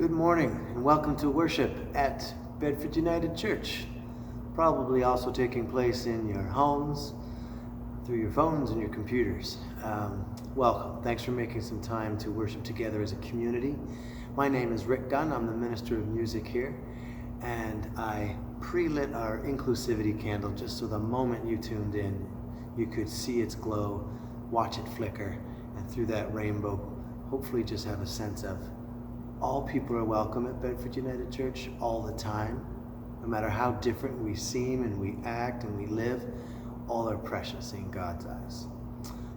Good morning and welcome to worship at Bedford United Church. Probably also taking place in your homes, through your phones and your computers. Welcome. Thanks for making some time to worship together as a community. My name is Rick Gunn. I'm the Minister of Music here, and I pre-lit our inclusivity candle just so the moment you tuned in, you could see its glow, watch it flicker, and through that rainbow, hopefully just have a sense of all people are welcome at Bedford United Church all the time. No matter how different we seem and we act and we live, all are precious in God's eyes.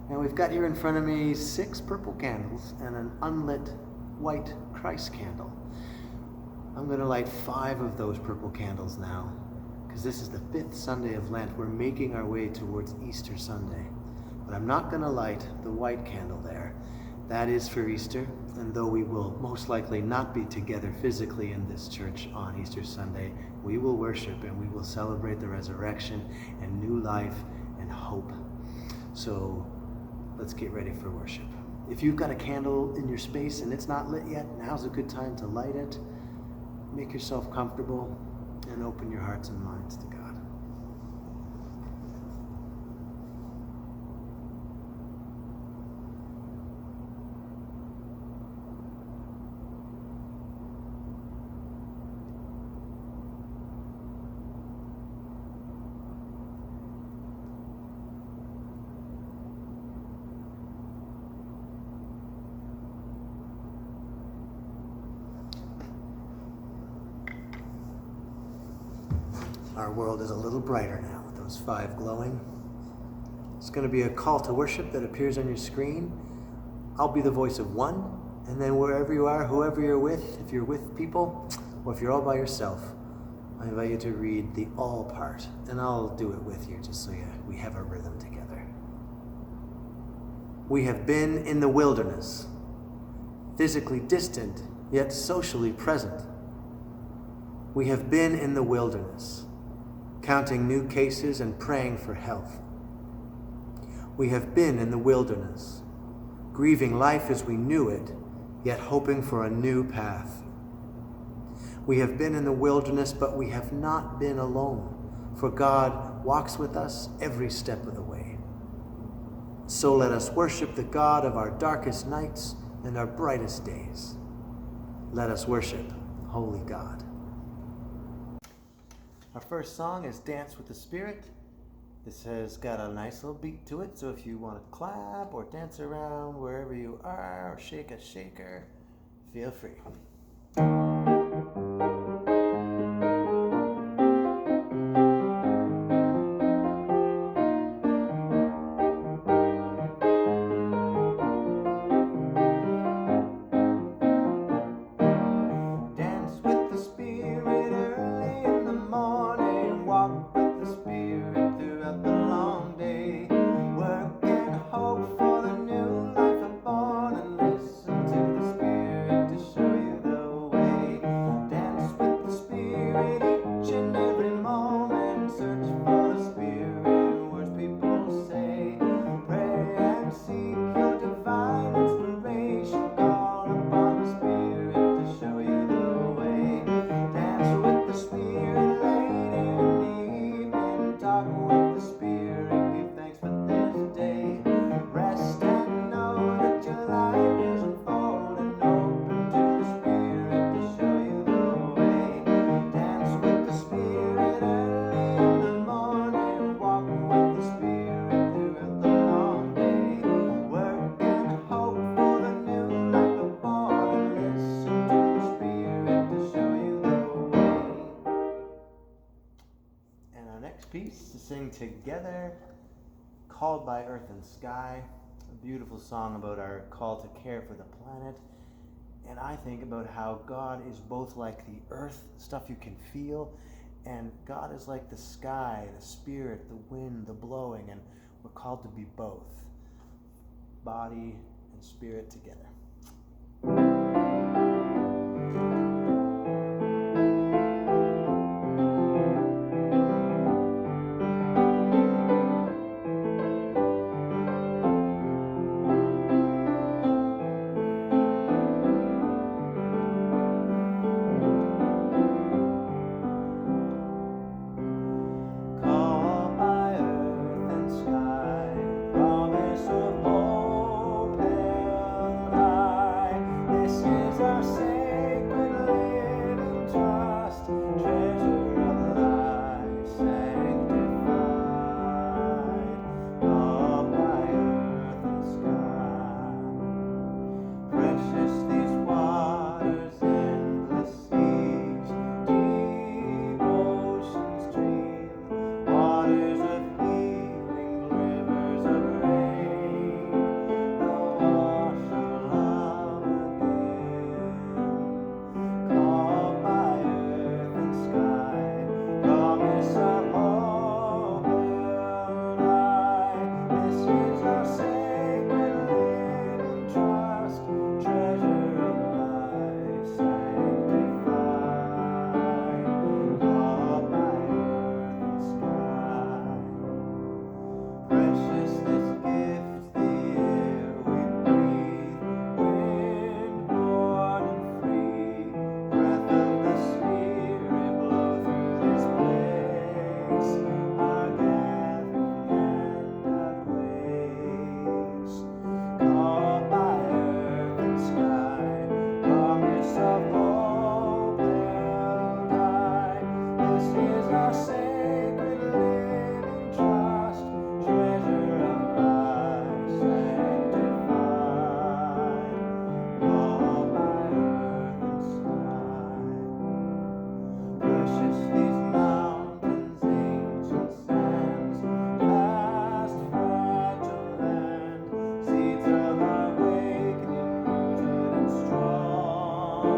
And we've got here in front of me 6 purple candles and an unlit white Christ candle. I'm going to light 5 of those purple candles now, because this is the 5th Sunday of Lent. We're making our way towards Easter Sunday. But I'm not going to light the white candle there. That is for Easter, and though we will most likely not be together physically in this church on Easter Sunday, we will worship and we will celebrate the resurrection and new life and hope. So let's get ready for worship. If you've got a candle in your space and it's not lit yet, now's a good time to light it. Make yourself comfortable and open your hearts and minds to God. Our world is a little brighter now with those 5 glowing. It's going to be a call to worship that appears on your screen. I'll be the voice of one, and then wherever you are, whoever you're with, if you're with people, or if you're all by yourself, I invite you to read the all part, and I'll do it with you just so we have a rhythm together. We have been in the wilderness, physically distant, yet socially present. We have been in the wilderness, counting new cases and praying for health. We have been in the wilderness, grieving life as we knew it, yet hoping for a new path. We have been in the wilderness, but we have not been alone, for God walks with us every step of the way. So let us worship the God of our darkest nights and our brightest days. Let us worship Holy God. Our first song is Dance with the Spirit. This has got a nice little beat to it, so if you want to clap or dance around wherever you are, or shake a shaker, feel free. Piece to sing together, Called by Earth and Sky, a beautiful song about our call to care for the planet. And I think about how God is both like the earth, stuff you can feel, and God is like the sky, the spirit, the wind, the blowing, and we're called to be both, body and spirit together. of hope and die. This is our sacred living trust, treasure of life sanctified, all by earth and sky. Precious these mountains, ancient sands, vast fragile land, seeds of awakening, rooted and strong,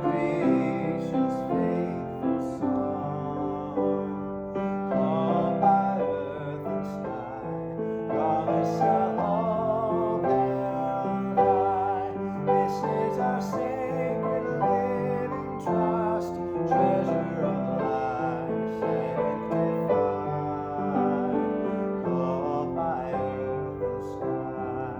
creation's faithful song, called by earth and sky, promise of hope held high. This is our sacred living trust, treasure of life sanctified, called by earth and sky.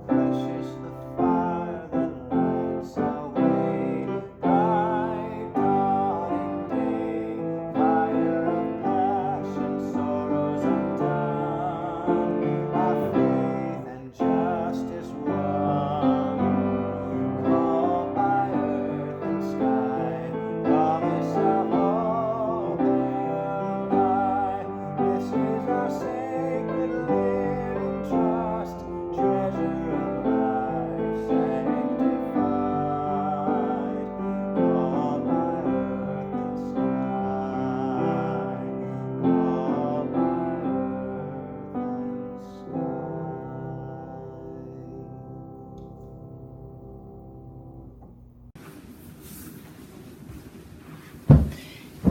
Precious the fire that lights our way, bright dawning day, fire of passion, sorrows undone, our faith and justice won, called by earth and sky, promise of hope held high. This is our sacred living trust, treasure of life sanctified, called by earth and sky, called by earth and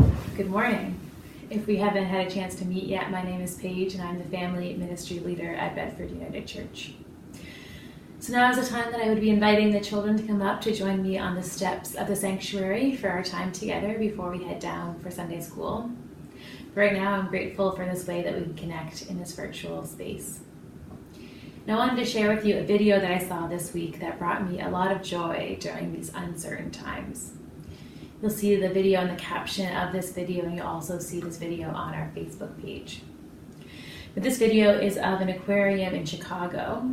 sky. Good morning. If we haven't had a chance to meet yet, my name is Paige and I'm the Family Ministry Leader at Bedford United Church. So now is the time that I would be inviting the children to come up to join me on the steps of the sanctuary for our time together before we head down for Sunday school. Right now, I'm grateful for this way that we can connect in this virtual space. Now, I wanted to share with you a video that I saw this week that brought me a lot of joy during these uncertain times. You'll see the video and the caption of this video, and you'll also see this video on our Facebook page. But this video is of an aquarium in Chicago,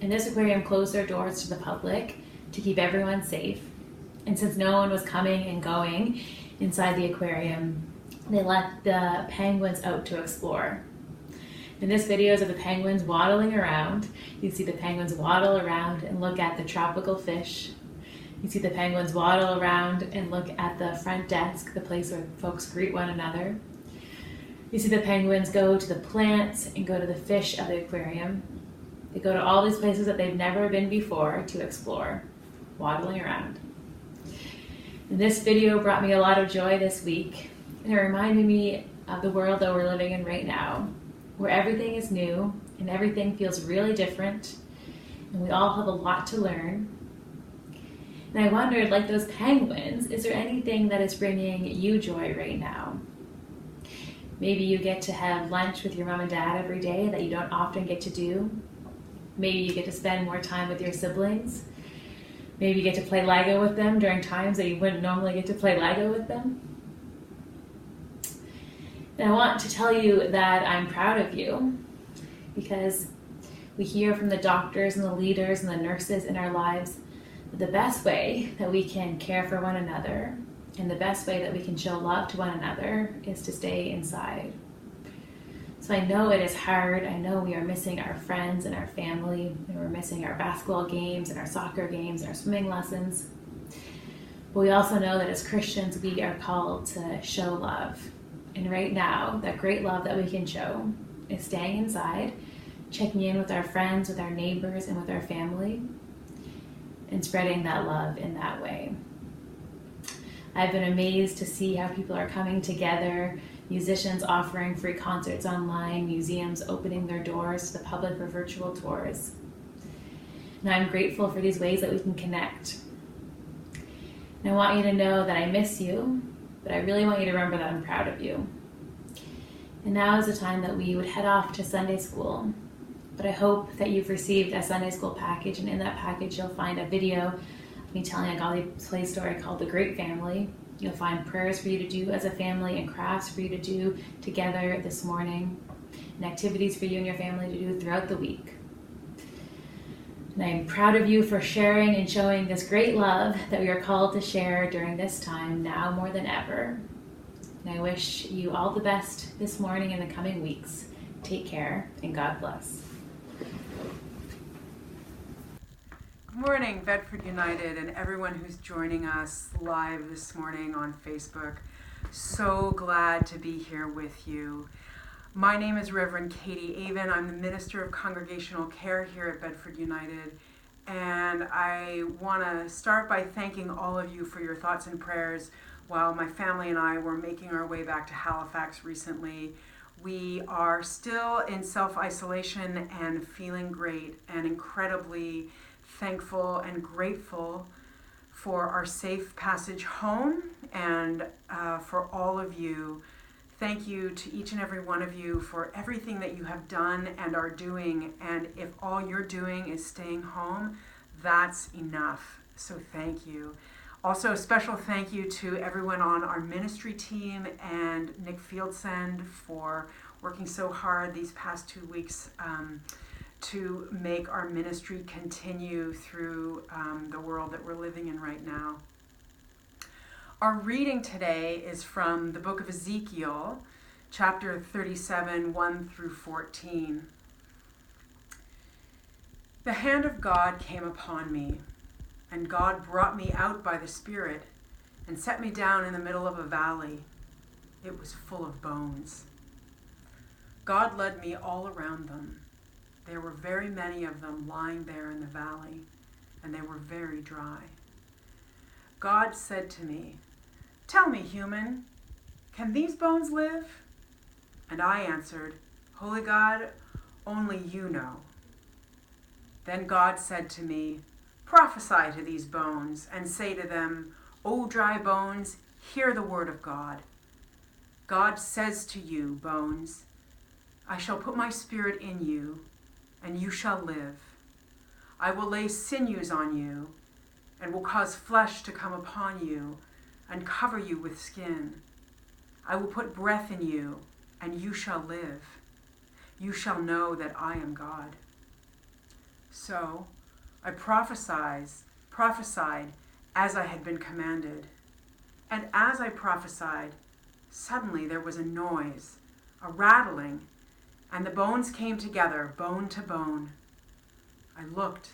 and this aquarium closed their doors to the public to keep everyone safe. And since no one was coming and going inside the aquarium, they let the penguins out to explore. And this video is of the penguins waddling around. You see the penguins waddle around and look at the tropical fish. You see the penguins waddle around and look at the front desk, the place where folks greet one another. You see the penguins go to the plants and go to the fish of the aquarium. They go to all these places that they've never been before to explore, waddling around. And this video brought me a lot of joy this week, and it reminded me of the world that we're living in right now, where everything is new and everything feels really different, and we all have a lot to learn. And I wondered, like those penguins, is there anything that is bringing you joy right now? Maybe you get to have lunch with your mom and dad every day that you don't often get to do. Maybe you get to spend more time with your siblings. Maybe you get to play Lego with them during times that you wouldn't normally get to play Lego with them. And I want to tell you that I'm proud of you, because we hear from the doctors and the leaders and the nurses in our lives that the best way that we can care for one another and the best way that we can show love to one another is to stay inside. So I know it is hard. I know we are missing our friends and our family, and we're missing our basketball games and our soccer games and our swimming lessons. But we also know that as Christians, we are called to show love. And right now, that great love that we can show is staying inside, checking in with our friends, with our neighbors, and with our family, and spreading that love in that way. I've been amazed to see how people are coming together, musicians offering free concerts online, museums opening their doors to the public for virtual tours. And I'm grateful for these ways that we can connect. And I want you to know that I miss you, but I really want you to remember that I'm proud of you. And now is the time that we would head off to Sunday school. But I hope that you've received a Sunday school package, and in that package you'll find a video of me telling a godly play story called The Great Family. You'll find prayers for you to do as a family and crafts for you to do together this morning, and activities for you and your family to do throughout the week. And I am proud of you for sharing and showing this great love that we are called to share during this time, now more than ever. And I wish you all the best this morning and the coming weeks. Take care, and God bless. Good morning, Bedford United, and everyone who's joining us live this morning on Facebook. So glad to be here with you. My name is Reverend Katie Avon. I'm the Minister of Congregational Care here at Bedford United, and I want to start by thanking all of you for your thoughts and prayers while my family and I were making our way back to Halifax recently. We are still in self-isolation and feeling great and incredibly thankful and grateful for our safe passage home and for all of you. Thank you to each and every one of you for everything that you have done and are doing. And if all you're doing is staying home, that's enough. So thank you. Also, a special thank you to everyone on our ministry team and Nick Fieldsend for working so hard these past 2 weeks to make our ministry continue through the world that we're living in right now. Our reading today is from the book of Ezekiel, chapter 37, 1 through 14. The hand of God came upon me, and God brought me out by the Spirit and set me down in the middle of a valley. It was full of bones. God led me all around them. There were very many of them lying there in the valley, and they were very dry. God said to me, "Tell me, human, can these bones live?" And I answered, "Holy God, only you know." Then God said to me, "Prophesy to these bones and say to them, O dry bones, hear the word of God. God says to you, bones, I shall put my spirit in you, and you shall live. I will lay sinews on you, and will cause flesh to come upon you, and cover you with skin. I will put breath in you, and you shall live. You shall know that I am God." So I prophesied as I had been commanded. And as I prophesied, suddenly there was a noise, a rattling, and the bones came together, bone to bone. I looked,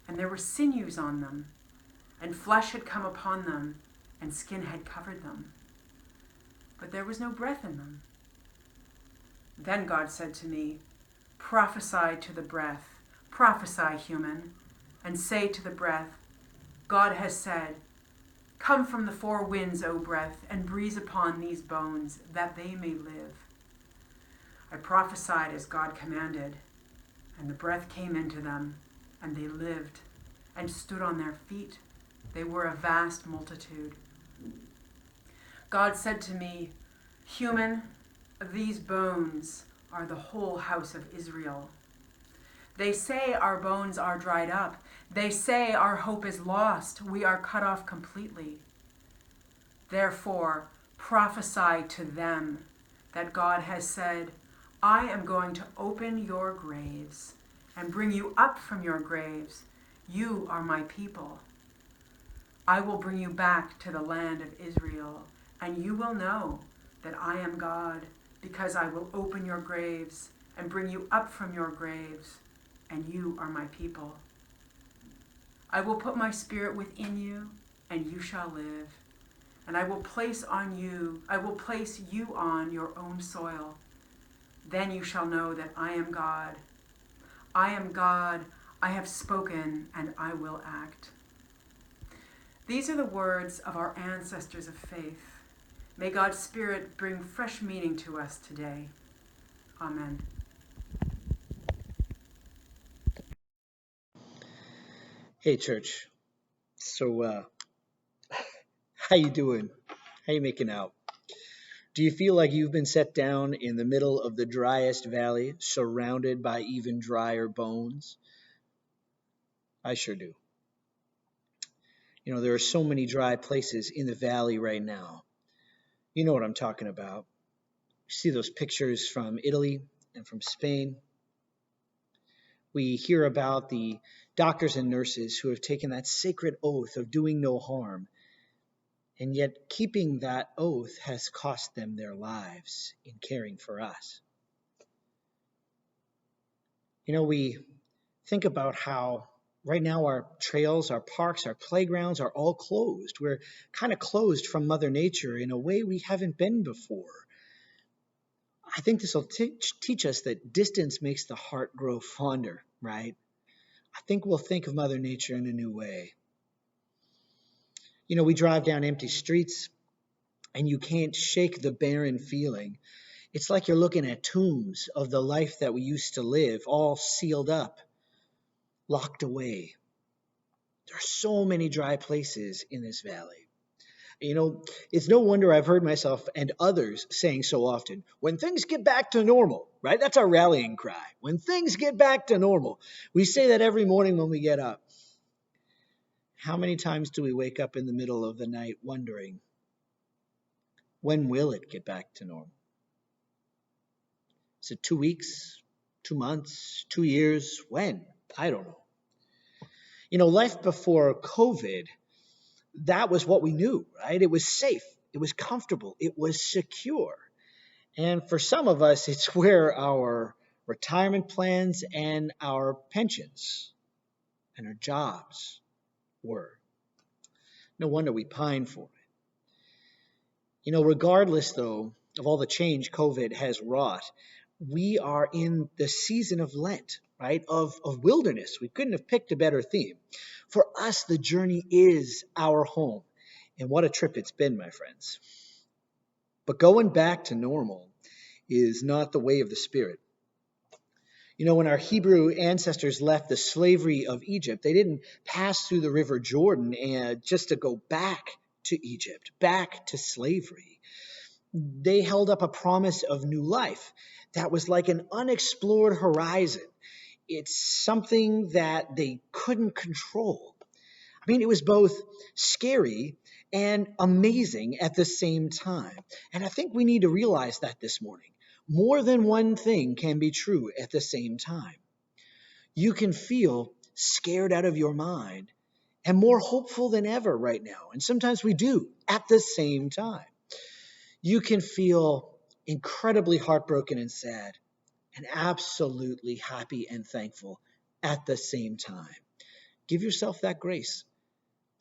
and there were sinews on them, and flesh had come upon them, and skin had covered them. But there was no breath in them. Then God said to me, "Prophesy to the breath, prophesy, human, and say to the breath, God has said, come from the four winds, O breath, and breathe upon these bones, that they may live." I prophesied as God commanded, and the breath came into them, and they lived, and stood on their feet. They were a vast multitude. God said to me, "Human, these bones are the whole house of Israel. They say our bones are dried up. They say our hope is lost. We are cut off completely. Therefore, prophesy to them that God has said, I am going to open your graves and bring you up from your graves. You are my people. I will bring you back to the land of Israel, and you will know that I am God, because I will open your graves and bring you up from your graves, and you are my people. I will put my spirit within you, and you shall live, and I will place you on your own soil. Then you shall know that I am God. I am God, I have spoken, and I will act." These are the words of our ancestors of faith. May God's Spirit bring fresh meaning to us today. Amen. Hey, church. So, how you doing? How you making out? Do you feel like you've been set down in the middle of the driest valley, surrounded by even drier bones? I sure do. You know, there are so many dry places in the valley right now. You know what I'm talking about. You see those pictures from Italy and from Spain. We hear about the doctors and nurses who have taken that sacred oath of doing no harm, and yet keeping that oath has cost them their lives in caring for us. We think about how right now our trails, our parks, our playgrounds are all closed. We're kind of closed from Mother Nature in a way we haven't been before. I think this will teach us that distance makes the heart grow fonder, right? I think we'll think of Mother Nature in a new way. We drive down empty streets and you can't shake the barren feeling. It's like you're looking at tombs of the life that we used to live, all sealed up, locked away. There are so many dry places in this valley. It's no wonder I've heard myself and others saying so often, when things get back to normal, right? That's our rallying cry. When things get back to normal. We say that every morning when we get up. How many times do we wake up in the middle of the night wondering, when will it get back to normal? Is it 2 weeks, 2 months, 2 years? When? I don't know. Life before COVID, that was what we knew, right? It was safe. It was comfortable. It was secure. And for some of us, it's where our retirement plans and our pensions and our jobs were. No wonder we pine for it. Regardless, though, of all the change COVID has wrought, we are in the season of Lent, right? Of wilderness. We couldn't have picked a better theme. For us, the journey is our home. And what a trip it's been, my friends. But going back to normal is not the way of the Spirit. When our Hebrew ancestors left the slavery of Egypt, they didn't pass through the river Jordan just to go back to Egypt, back to slavery. They held up a promise of new life that was like an unexplored horizon. It's something that they couldn't control. It was both scary and amazing at the same time. And I think we need to realize that this morning. More than one thing can be true at the same time. You can feel scared out of your mind and more hopeful than ever right now. And sometimes we do at the same time. You can feel incredibly heartbroken and sad and absolutely happy and thankful at the same time. Give yourself that grace.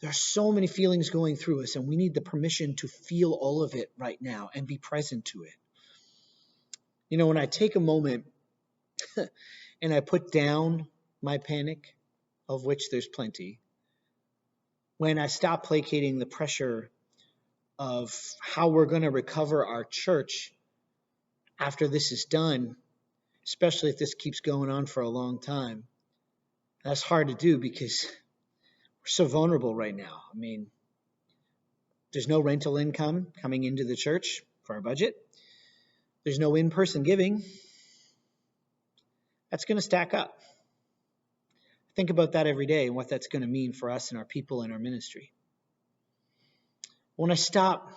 There are so many feelings going through us, and we need the permission to feel all of it right now and be present to it. When I take a moment and I put down my panic, of which there's plenty, when I stop placating the pressure of how we're going to recover our church after this is done, especially if this keeps going on for a long time, that's hard to do because we're so vulnerable right now. There's no rental income coming into the church for our budget. There's no in-person giving. That's going to stack up. Think about that every day and what that's going to mean for us and our people and our ministry. When I stop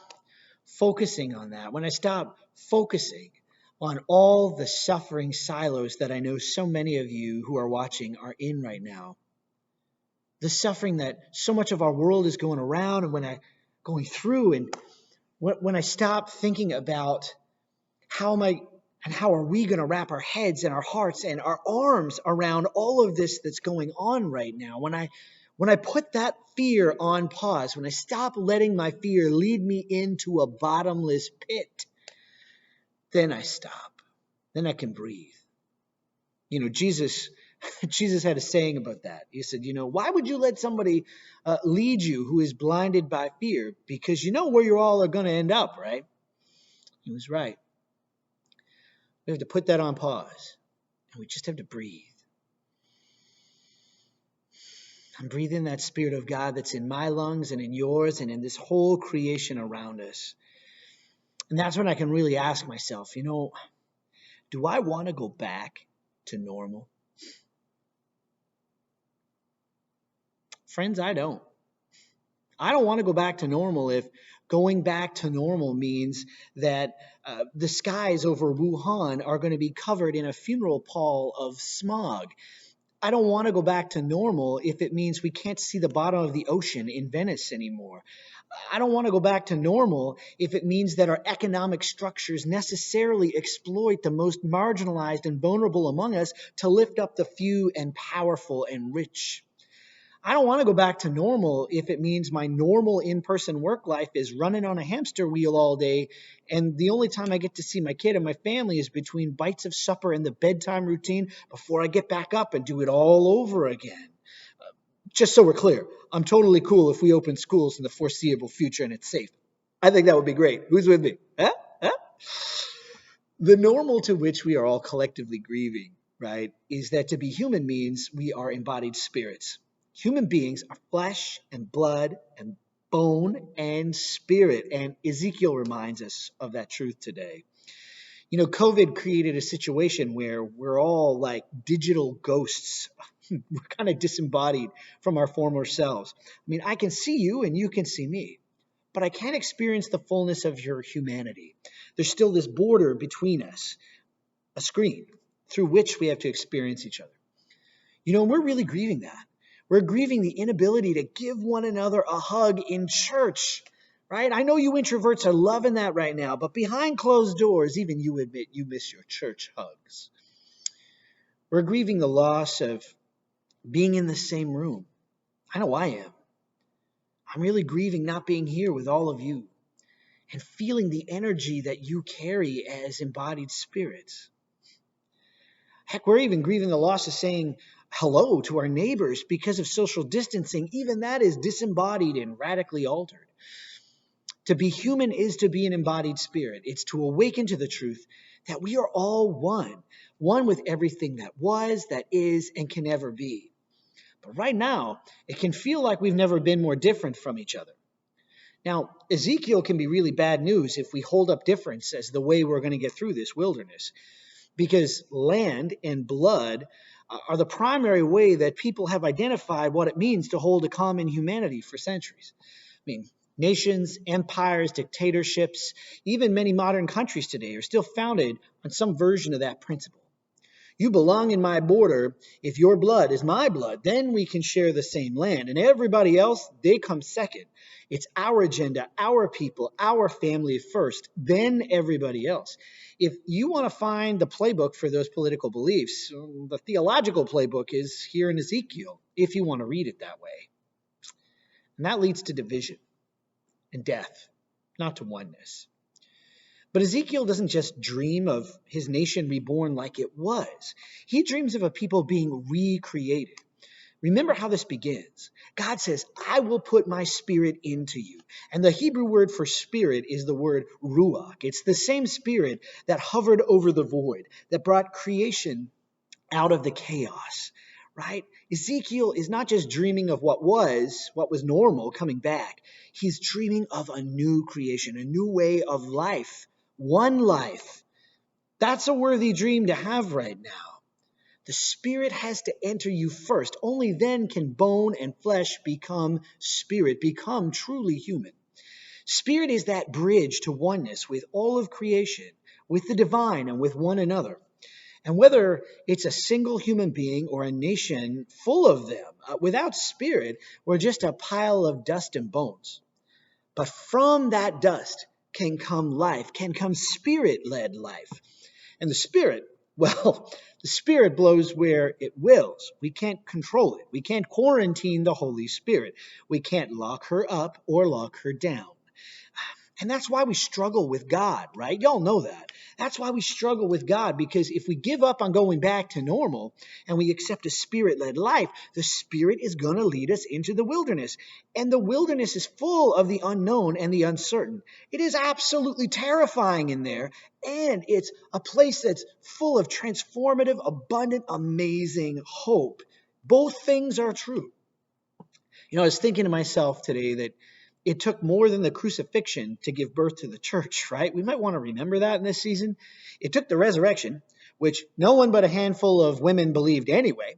focusing on that, when I stop focusing on all the suffering silos that I know so many of you who are watching are in right now, the suffering that so much of our world is going around and going through, and when I stop thinking about how are we going to wrap our heads and our hearts and our arms around all of this that's going on right now, when I put that fear on pause, when I stop letting my fear lead me into a bottomless pit, then I stop. Then I can breathe. Jesus had a saying about that. He said, why would you let somebody lead you who is blinded by fear? Because you know where you all are going to end up, right? He was right. We have to put that on pause, and we just have to breathe. I'm breathing that Spirit of God that's in my lungs and in yours and in this whole creation around us. And that's when I can really ask myself, do I want to go back to normal? Friends, I don't. I don't want to go back to normal if going back to normal means that the skies over Wuhan are going to be covered in a funeral pall of smog. I don't want to go back to normal if it means we can't see the bottom of the ocean in Venice anymore. I don't want to go back to normal if it means that our economic structures necessarily exploit the most marginalized and vulnerable among us to lift up the few and powerful and rich. I don't want to go back to normal if it means my normal in-person work life is running on a hamster wheel all day, and the only time I get to see my kid and my family is between bites of supper and the bedtime routine before I get back up and do it all over again. Just so we're clear, I'm totally cool if we open schools in the foreseeable future and it's safe. I think that would be great. Who's with me? Huh? Huh? The normal to which we are all collectively grieving, right, is that to be human means we are embodied spirits. Human beings are flesh and blood and bone and spirit. And Ezekiel reminds us of that truth today. You know, COVID created a situation where we're all like digital ghosts. We're kind of disembodied from our former selves. I mean, I can see you and you can see me, but I can't experience the fullness of your humanity. There's still this border between us, a screen through which we have to experience each other. You know, we're really grieving that. We're grieving the inability to give one another a hug in church, right? I know you introverts are loving that right now, but behind closed doors, even you admit you miss your church hugs. We're grieving the loss of being in the same room. I know I am. I'm really grieving not being here with all of you and feeling the energy that you carry as embodied spirits. Heck, we're even grieving the loss of saying hello to our neighbors because of social distancing. Even that is disembodied and radically altered. To be human is to be an embodied spirit. It's to awaken to the truth that we are all one with everything that was, that is, and can ever be. But right now, it can feel like we've never been more different from each other. Now, Ezekiel can be really bad news if we hold up difference as the way we're going to get through this wilderness, because land and blood are the primary way that people have identified what it means to hold a common humanity for centuries. I mean, nations, empires, dictatorships, even many modern countries today are still founded on some version of that principle. You belong in my border. If your blood is my blood, then we can share the same land. And everybody else, they come second. It's our agenda, our people, our family first, then everybody else. If you want to find the playbook for those political beliefs, the theological playbook is here in Ezekiel, if you want to read it that way. And that leads to division and death, not to oneness. But Ezekiel doesn't just dream of his nation reborn like it was. He dreams of a people being recreated. Remember how this begins. God says, I will put my spirit into you. And the Hebrew word for spirit is the word ruach. It's the same spirit that hovered over the void, that brought creation out of the chaos, right? Ezekiel is not just dreaming of what was normal coming back. He's dreaming of a new creation, a new way of life, one life. That's a worthy dream to have right now. The spirit has to enter you first. Only then can bone and flesh become spirit, become truly human. Spirit is that bridge to oneness with all of creation, with the divine and with one another. And whether it's a single human being or a nation full of them, without spirit, we're just a pile of dust and bones. But from that dust can come life, can come spirit-led life. And the spirit, well, the spirit blows where it wills. We can't control it. We can't quarantine the Holy Spirit. We can't lock her up or lock her down. And that's why we struggle with God, right? Y'all know that. That's why we struggle with God, because if we give up on going back to normal and we accept a spirit-led life, the Spirit is going to lead us into the wilderness. And the wilderness is full of the unknown and the uncertain. It is absolutely terrifying in there, and it's a place that's full of transformative, abundant, amazing hope. Both things are true. You know, I was thinking to myself today that it took more than the crucifixion to give birth to the church, right? We might want to remember that in this season. It took the resurrection, which no one but a handful of women believed anyway.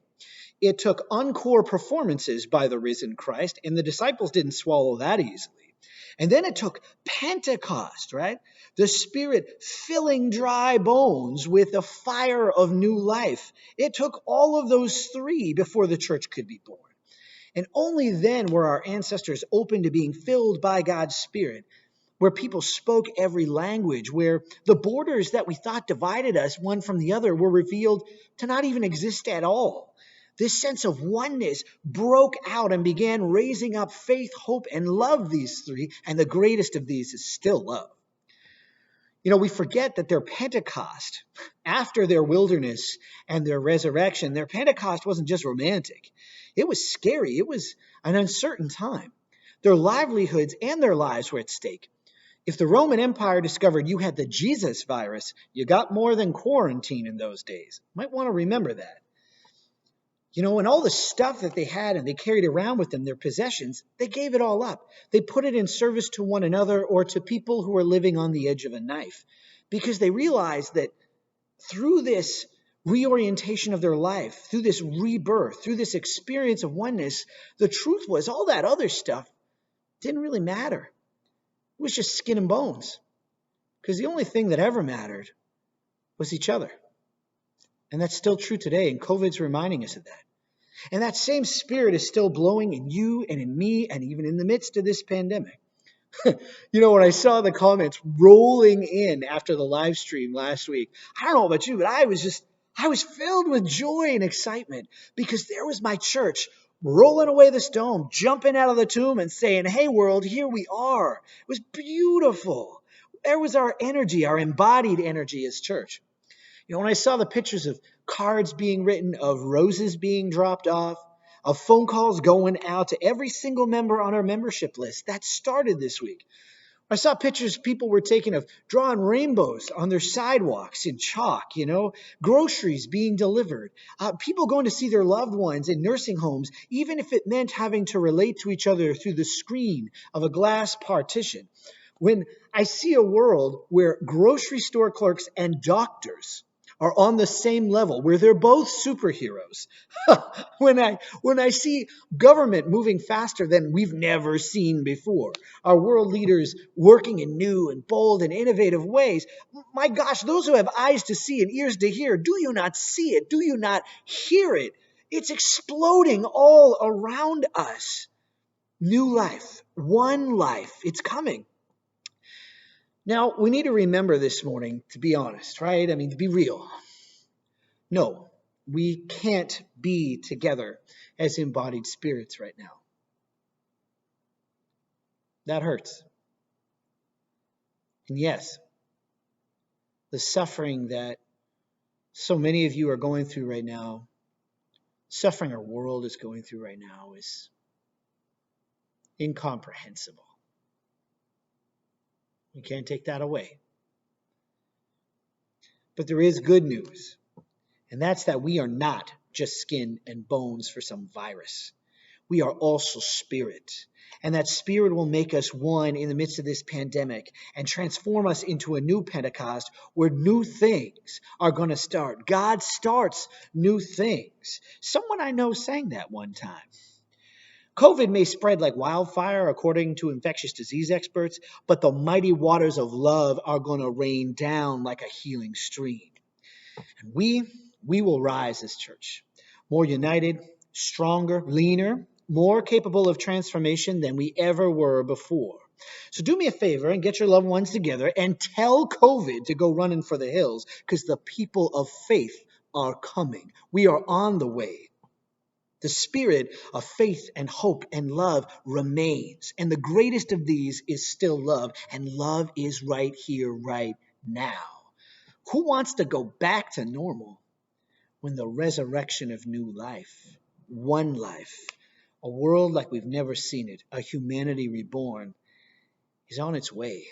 It took encore performances by the risen Christ, and the disciples didn't swallow that easily. And then it took Pentecost, right? The Spirit filling dry bones with the fire of new life. It took all of those three before the church could be born. And only then were our ancestors open to being filled by God's Spirit, where people spoke every language, where the borders that we thought divided us one from the other were revealed to not even exist at all. This sense of oneness broke out and began raising up faith, hope, and love, these three, and the greatest of these is still love. You know, we forget that their Pentecost, after their wilderness and their resurrection, their Pentecost wasn't just romantic. It was scary. It was an uncertain time. Their livelihoods and their lives were at stake. If the Roman Empire discovered you had the Jesus virus, you got more than quarantine in those days. Might want to remember that. You know, and all the stuff that they had and they carried around with them, their possessions, they gave it all up. They put it in service to one another or to people who were living on the edge of a knife, because they realized that through this reorientation of their life, through this rebirth, through this experience of oneness, the truth was all that other stuff didn't really matter. It was just skin and bones, because the only thing that ever mattered was each other. And that's still true today, and COVID's reminding us of that. And that same spirit is still blowing in you and in me and even in the midst of this pandemic. You know, when I saw the comments rolling in after the live stream last week, I don't know about you, but I was filled with joy and excitement, because there was my church rolling away the stone, jumping out of the tomb and saying, "Hey world, here we are." It was beautiful. There was our energy, our embodied energy as church. You know, when I saw the pictures of cards being written, of roses being dropped off, of phone calls going out to every single member on our membership list, that started this week. I saw pictures people were taking of drawing rainbows on their sidewalks in chalk, you know, groceries being delivered, people going to see their loved ones in nursing homes, even if it meant having to relate to each other through the screen of a glass partition. When I see a world where grocery store clerks and doctors are on the same level, where they're both superheroes. when I see government moving faster than we've never seen before, our world leaders working in new and bold and innovative ways, my gosh, those who have eyes to see and ears to hear, do you not see it? Do you not hear it? It's exploding all around us. New life, one life, it's coming. Now, we need to remember this morning, to be honest, right? I mean, to be real. No, we can't be together as embodied spirits right now. That hurts. And yes, the suffering that so many of you are going through right now, suffering our world is going through right now, is incomprehensible. You can't take that away. But there is good news, and that's that we are not just skin and bones for some virus. We are also spirit, and that spirit will make us one in the midst of this pandemic and transform us into a new Pentecost where new things are going to start. God starts new things. Someone I know sang that one time. COVID may spread like wildfire, according to infectious disease experts, but the mighty waters of love are going to rain down like a healing stream. And we will rise as church, more united, stronger, leaner, more capable of transformation than we ever were before. So do me a favor and get your loved ones together and tell COVID to go running for the hills, because the people of faith are coming. We are on the way. The spirit of faith and hope and love remains. And the greatest of these is still love. And love is right here, right now. Who wants to go back to normal when the resurrection of new life, one life, a world like we've never seen it, a humanity reborn, is on its way?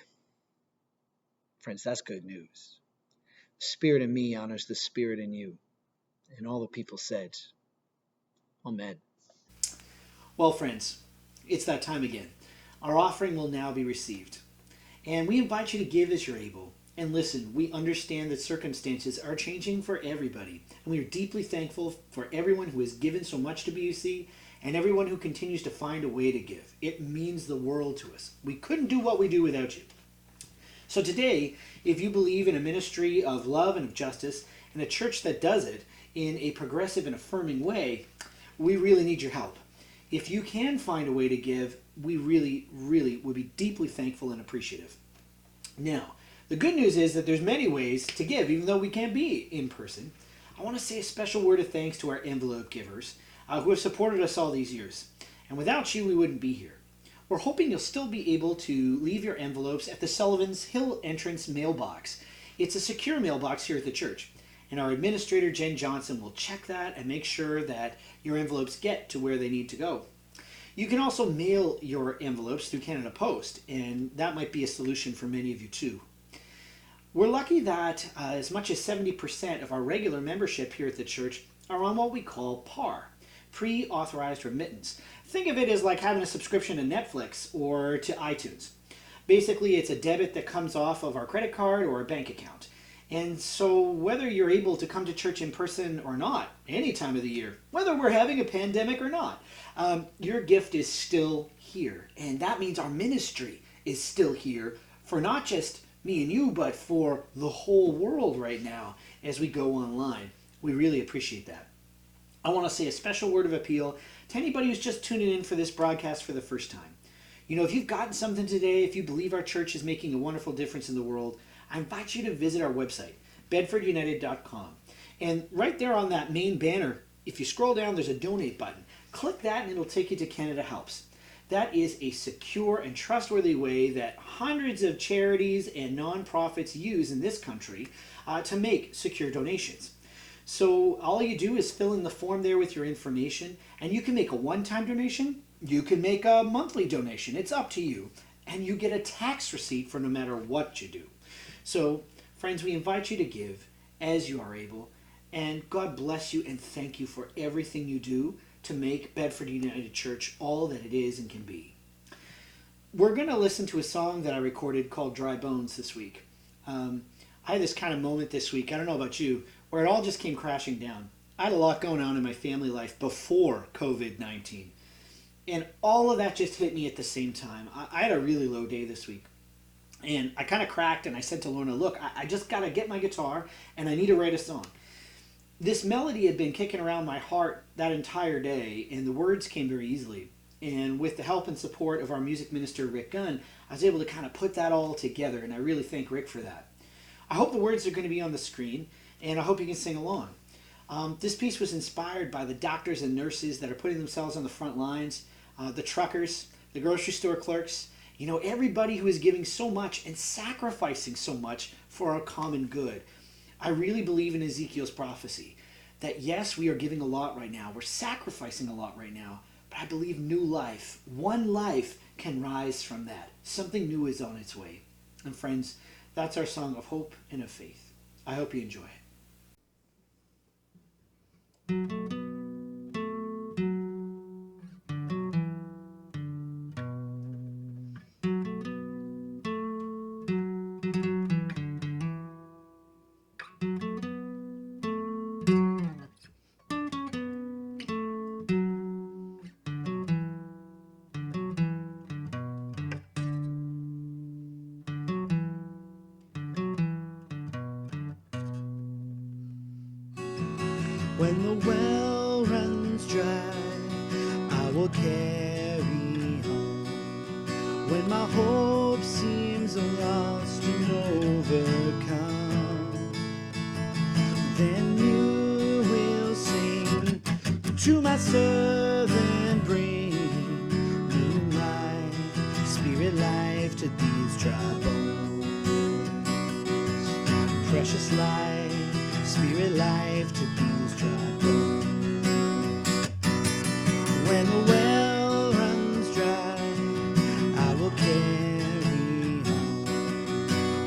Friends, that's good news. The spirit in me honors the spirit in you. And all the people said, Amen. Well, friends, it's that time again. Our offering will now be received. And we invite you to give as you're able. And listen, we understand that circumstances are changing for everybody. And we are deeply thankful for everyone who has given so much to BUC and everyone who continues to find a way to give. It means the world to us. We couldn't do what we do without you. So today, if you believe in a ministry of love and of justice, and a church that does it in a progressive and affirming way, we really need your help. If you can find a way to give, we really, really would be deeply thankful and appreciative. Now, the good news is that there's many ways to give, even though we can't be in person. I want to say a special word of thanks to our envelope givers who have supported us all these years. And without you, we wouldn't be here. We're hoping you'll still be able to leave your envelopes at the Sullivan's Hill entrance mailbox. It's a secure mailbox here at the church. And our administrator, Jen Johnson, will check that and make sure that your envelopes get to where they need to go. You can also mail your envelopes through Canada Post, and that might be a solution for many of you too. We're lucky that as much as 70% of our regular membership here at the church are on what we call PAR, pre-authorized remittance. Think of it as like having a subscription to Netflix or to iTunes. Basically, it's a debit that comes off of our credit card or a bank account. And so whether you're able to come to church in person or not, any time of the year, whether we're having a pandemic or not, your gift is still here. And that means our ministry is still here for not just me and you, but for the whole world right now as we go online. We really appreciate that. I want to say a special word of appeal to anybody who's just tuning in for this broadcast for the first time. You know, if you've gotten something today, if you believe our church is making a wonderful difference in the world, I invite you to visit our website, bedfordunited.com. And right there on that main banner, if you scroll down, there's a donate button. Click that and it'll take you to Canada Helps. That is a secure and trustworthy way that hundreds of charities and nonprofits use in this country to make secure donations. So all you do is fill in the form there with your information, and you can make a one-time donation, you can make a monthly donation, it's up to you, and you get a tax receipt for no matter what you do. So friends, we invite you to give as you are able, and God bless you and thank you for everything you do to make Bedford United Church all that it is and can be. We're going to listen to a song that I recorded called Dry Bones this week. I had this kind of moment this week, I don't know about you, where it all just came crashing down. I had a lot going on in my family life before COVID-19. And all of that just hit me at the same time. I had a really low day this week. And I kind of cracked and I said to Lorna, look, I just got to get my guitar and I need to write a song. This melody had been kicking around my heart that entire day, and the words came very easily. And with the help and support of our music minister, Rick Gunn, I was able to kind of put that all together, and I really thank Rick for that. I hope the words are going to be on the screen, and I hope you can sing along. This piece was inspired by the doctors and nurses that are putting themselves on the front lines, the truckers, the grocery store clerks, you know, everybody who is giving so much and sacrificing so much for our common good. I really believe in Ezekiel's prophecy that yes, we are giving a lot right now. We're sacrificing a lot right now. But I believe new life, one life can rise from that. Something new is on its way. And friends, that's our song of hope and of faith. I hope you enjoy it. When the well runs dry, I will carry on. When my hope seems lost and overcome, then you will sing to my servant, bring new life, spirit life to these dry bones. Precious life, spirit life to these dry bones. When the well runs dry, I will carry on.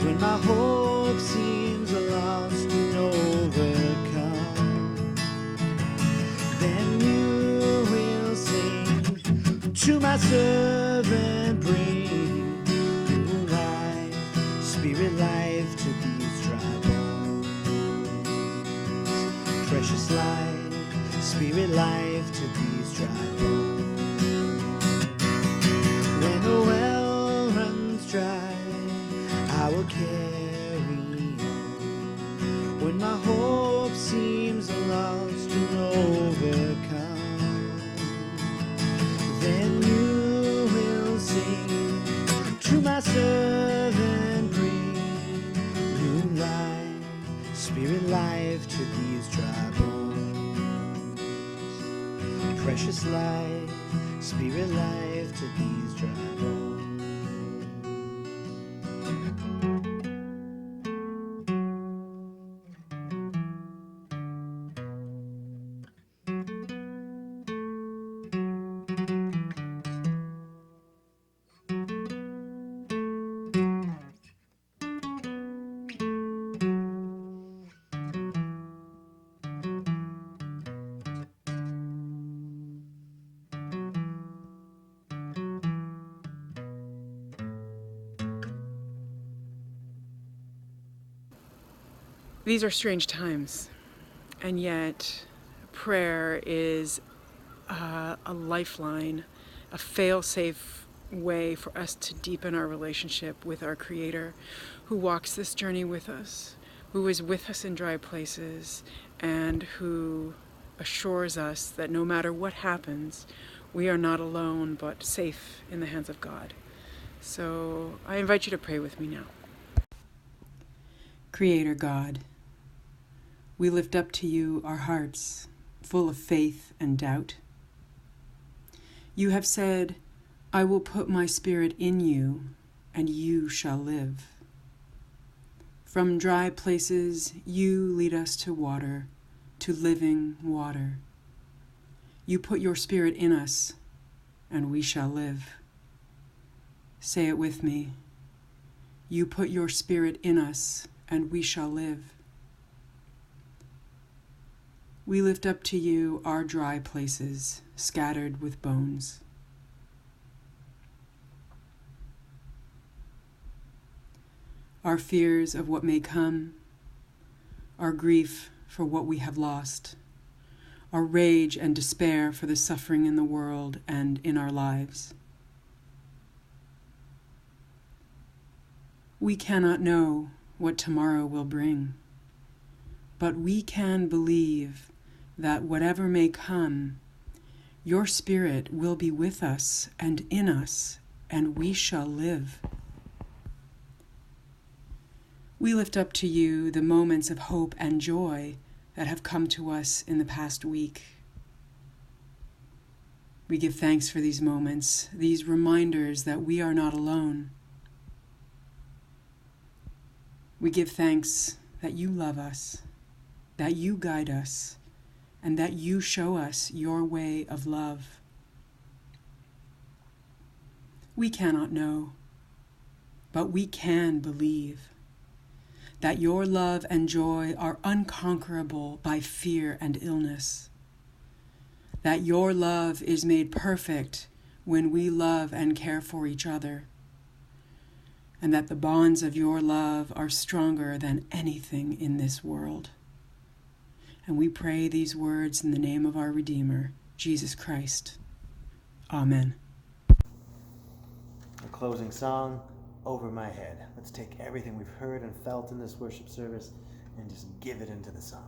When my hope seems lost and overcome, then you will sing to my servant, bring new life, spirit life to these dry bones. Precious life, spirit life to these dry bones. will carry on. When my hope seems lost and overcome, then you will sing to my servant, bring new life, spirit life to these dry bones. Precious life, spirit life to these dry bones. These are strange times, and yet prayer is a lifeline, a fail-safe way for us to deepen our relationship with our Creator, who walks this journey with us, who is with us in dry places, and who assures us that no matter what happens, we are not alone but safe in the hands of God. So I invite you to pray with me now. Creator God, we lift up to you our hearts full of faith and doubt. You have said, I will put my spirit in you, and you shall live. From dry places you lead us to water, to living water. You put your spirit in us, and we shall live. Say it with me. You put your spirit in us, and we shall live. We lift up to you our dry places, scattered with bones. Our fears of what may come, our grief for what we have lost, our rage and despair for the suffering in the world and in our lives. We cannot know what tomorrow will bring, but we can believe that whatever may come, your Spirit will be with us and in us, and we shall live. We lift up to you the moments of hope and joy that have come to us in the past week. We give thanks for these moments, these reminders that we are not alone. We give thanks that you love us, that you guide us, and that you show us your way of love. We cannot know, but we can believe that your love and joy are unconquerable by fear and illness, that your love is made perfect when we love and care for each other, and that the bonds of your love are stronger than anything in this world. And we pray these words in the name of our Redeemer, Jesus Christ. Amen. A closing song, Over My Head. Let's take everything we've heard and felt in this worship service and just give it into the song.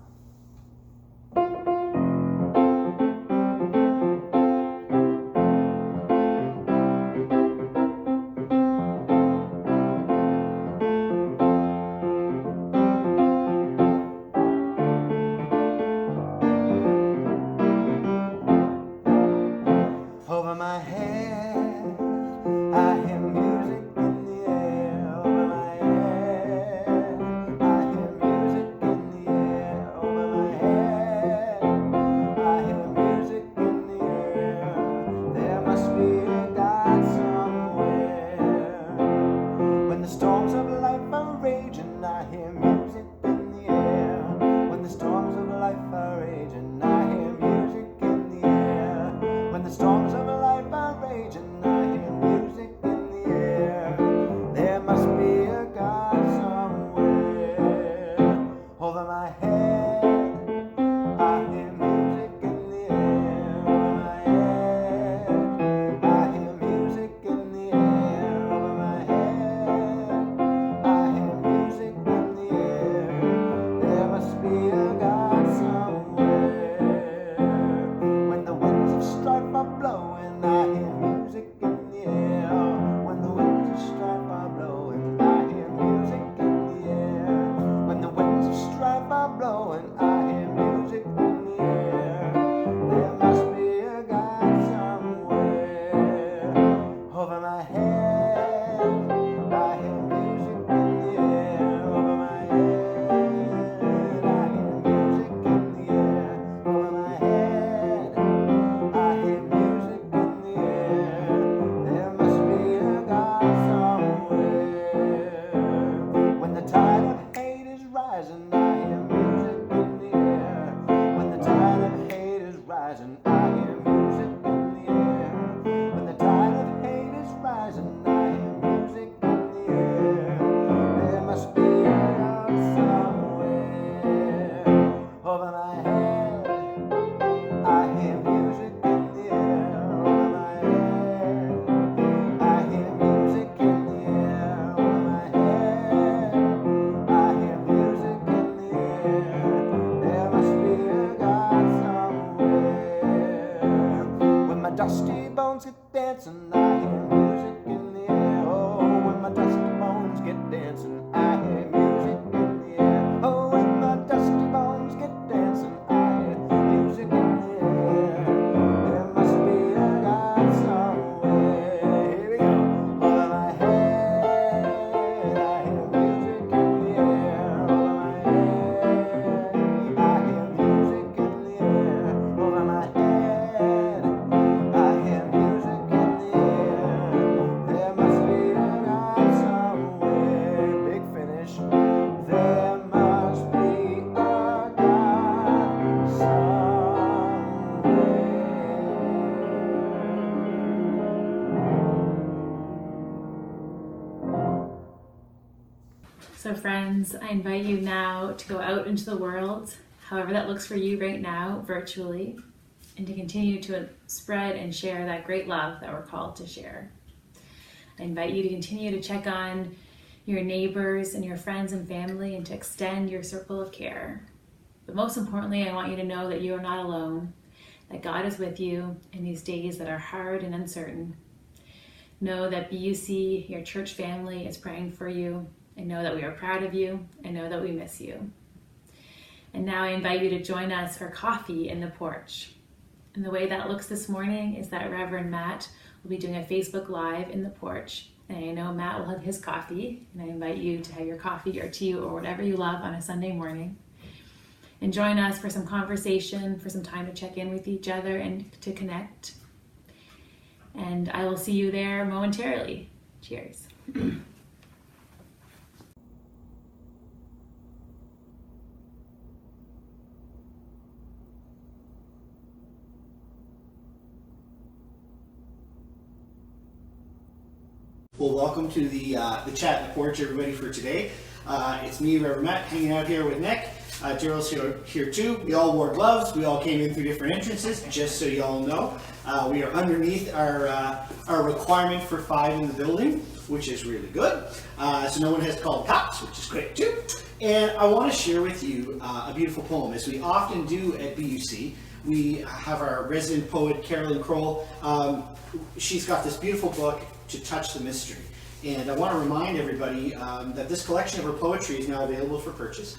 Over my head, I hear music in the air. Over my head, I hear music in the air. Over my head, I hear music in the air. There must be a God somewhere. When the storms of life are raging, I hear music in the air. When the storms of life are raging, I hear music in the air. When the storms of life are raging, I hear music in the air. There must be a God somewhere. Over my head, I hear music in the air. Over my head, I hear music in the air. Over my head, So friends, I invite you now to go out into the world, however that looks for you right now, virtually, and to continue to spread and share that great love that we're called to share. I invite you to continue to check on your neighbors and your friends and family and to extend your circle of care. But most importantly, I want you to know that you are not alone, that God is with you in these days that are hard and uncertain. Know that BUC, your church family, is praying for you. And know that we are proud of you, and know that we miss you. And now I invite you to join us for coffee in the porch. And the way that looks this morning is that Reverend Matt will be doing a Facebook Live in the porch. And I know Matt will have his coffee, and I invite you to have your coffee or tea or whatever you love on a Sunday morning. And join us for some conversation, for some time to check in with each other and to connect. And I will see you there momentarily. Cheers. Well, welcome to the chat in the porch, everybody, for today. It's me, Reverend Matt, hanging out here with Nick. Daryl's here too. We all wore gloves. We all came in through different entrances, just so you all know. We are underneath our requirement for 5 in the building, which is really good. So no one has called cops, which is great too. And I want to share with you a beautiful poem, as we often do at BUC. We have our resident poet, Carolyn Kroll. She's got this beautiful book, To Touch the Mystery. And I want to remind everybody that this collection of her poetry is now available for purchase.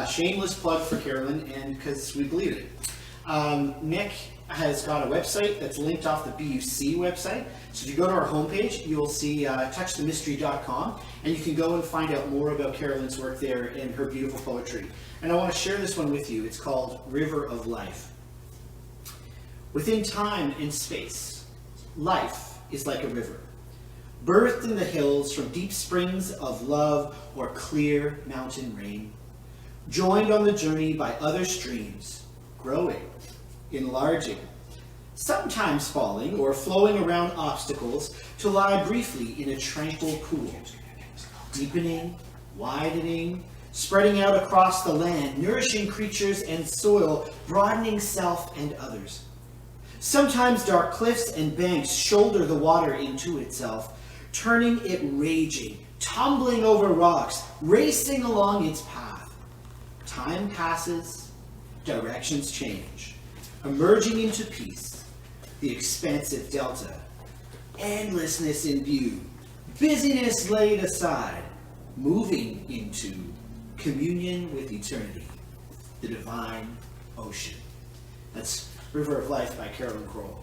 Shameless plug for Carolyn, and because we believe it. Nick has got a website that's linked off the BUC website. So if you go to our homepage, you will see touchthemystery.com, and you can go and find out more about Carolyn's work there and her beautiful poetry. And I want to share this one with you. It's called River of Life. Within time and space, life is like a river, birthed in the hills from deep springs of love or clear mountain rain, joined on the journey by other streams, growing, enlarging, sometimes falling or flowing around obstacles to lie briefly in a tranquil pool, deepening, widening, spreading out across the land, nourishing creatures and soil, broadening self and others. Sometimes dark cliffs and banks shoulder the water into itself, turning it raging, tumbling over rocks, racing along its path. Time passes, directions change, emerging into peace, the expansive delta, endlessness in view, busyness laid aside, moving into communion with eternity, the divine ocean. That's River of Life by Carolyn Kroll.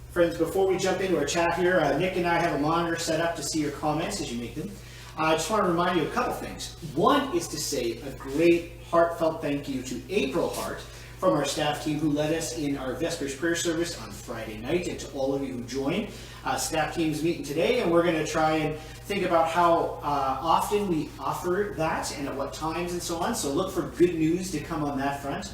Friends, before we jump into our chat here, Nick and I have a monitor set up to see your comments as you make them. I just want to remind you of a couple things. One is to say a great heartfelt thank you to April Hart from our staff team who led us in our Vespers prayer service on Friday night, and to all of you who joined. Staff team's meeting today, and we're going to try and think about how often we offer that and at what times and so on. So look for good news to come on that front.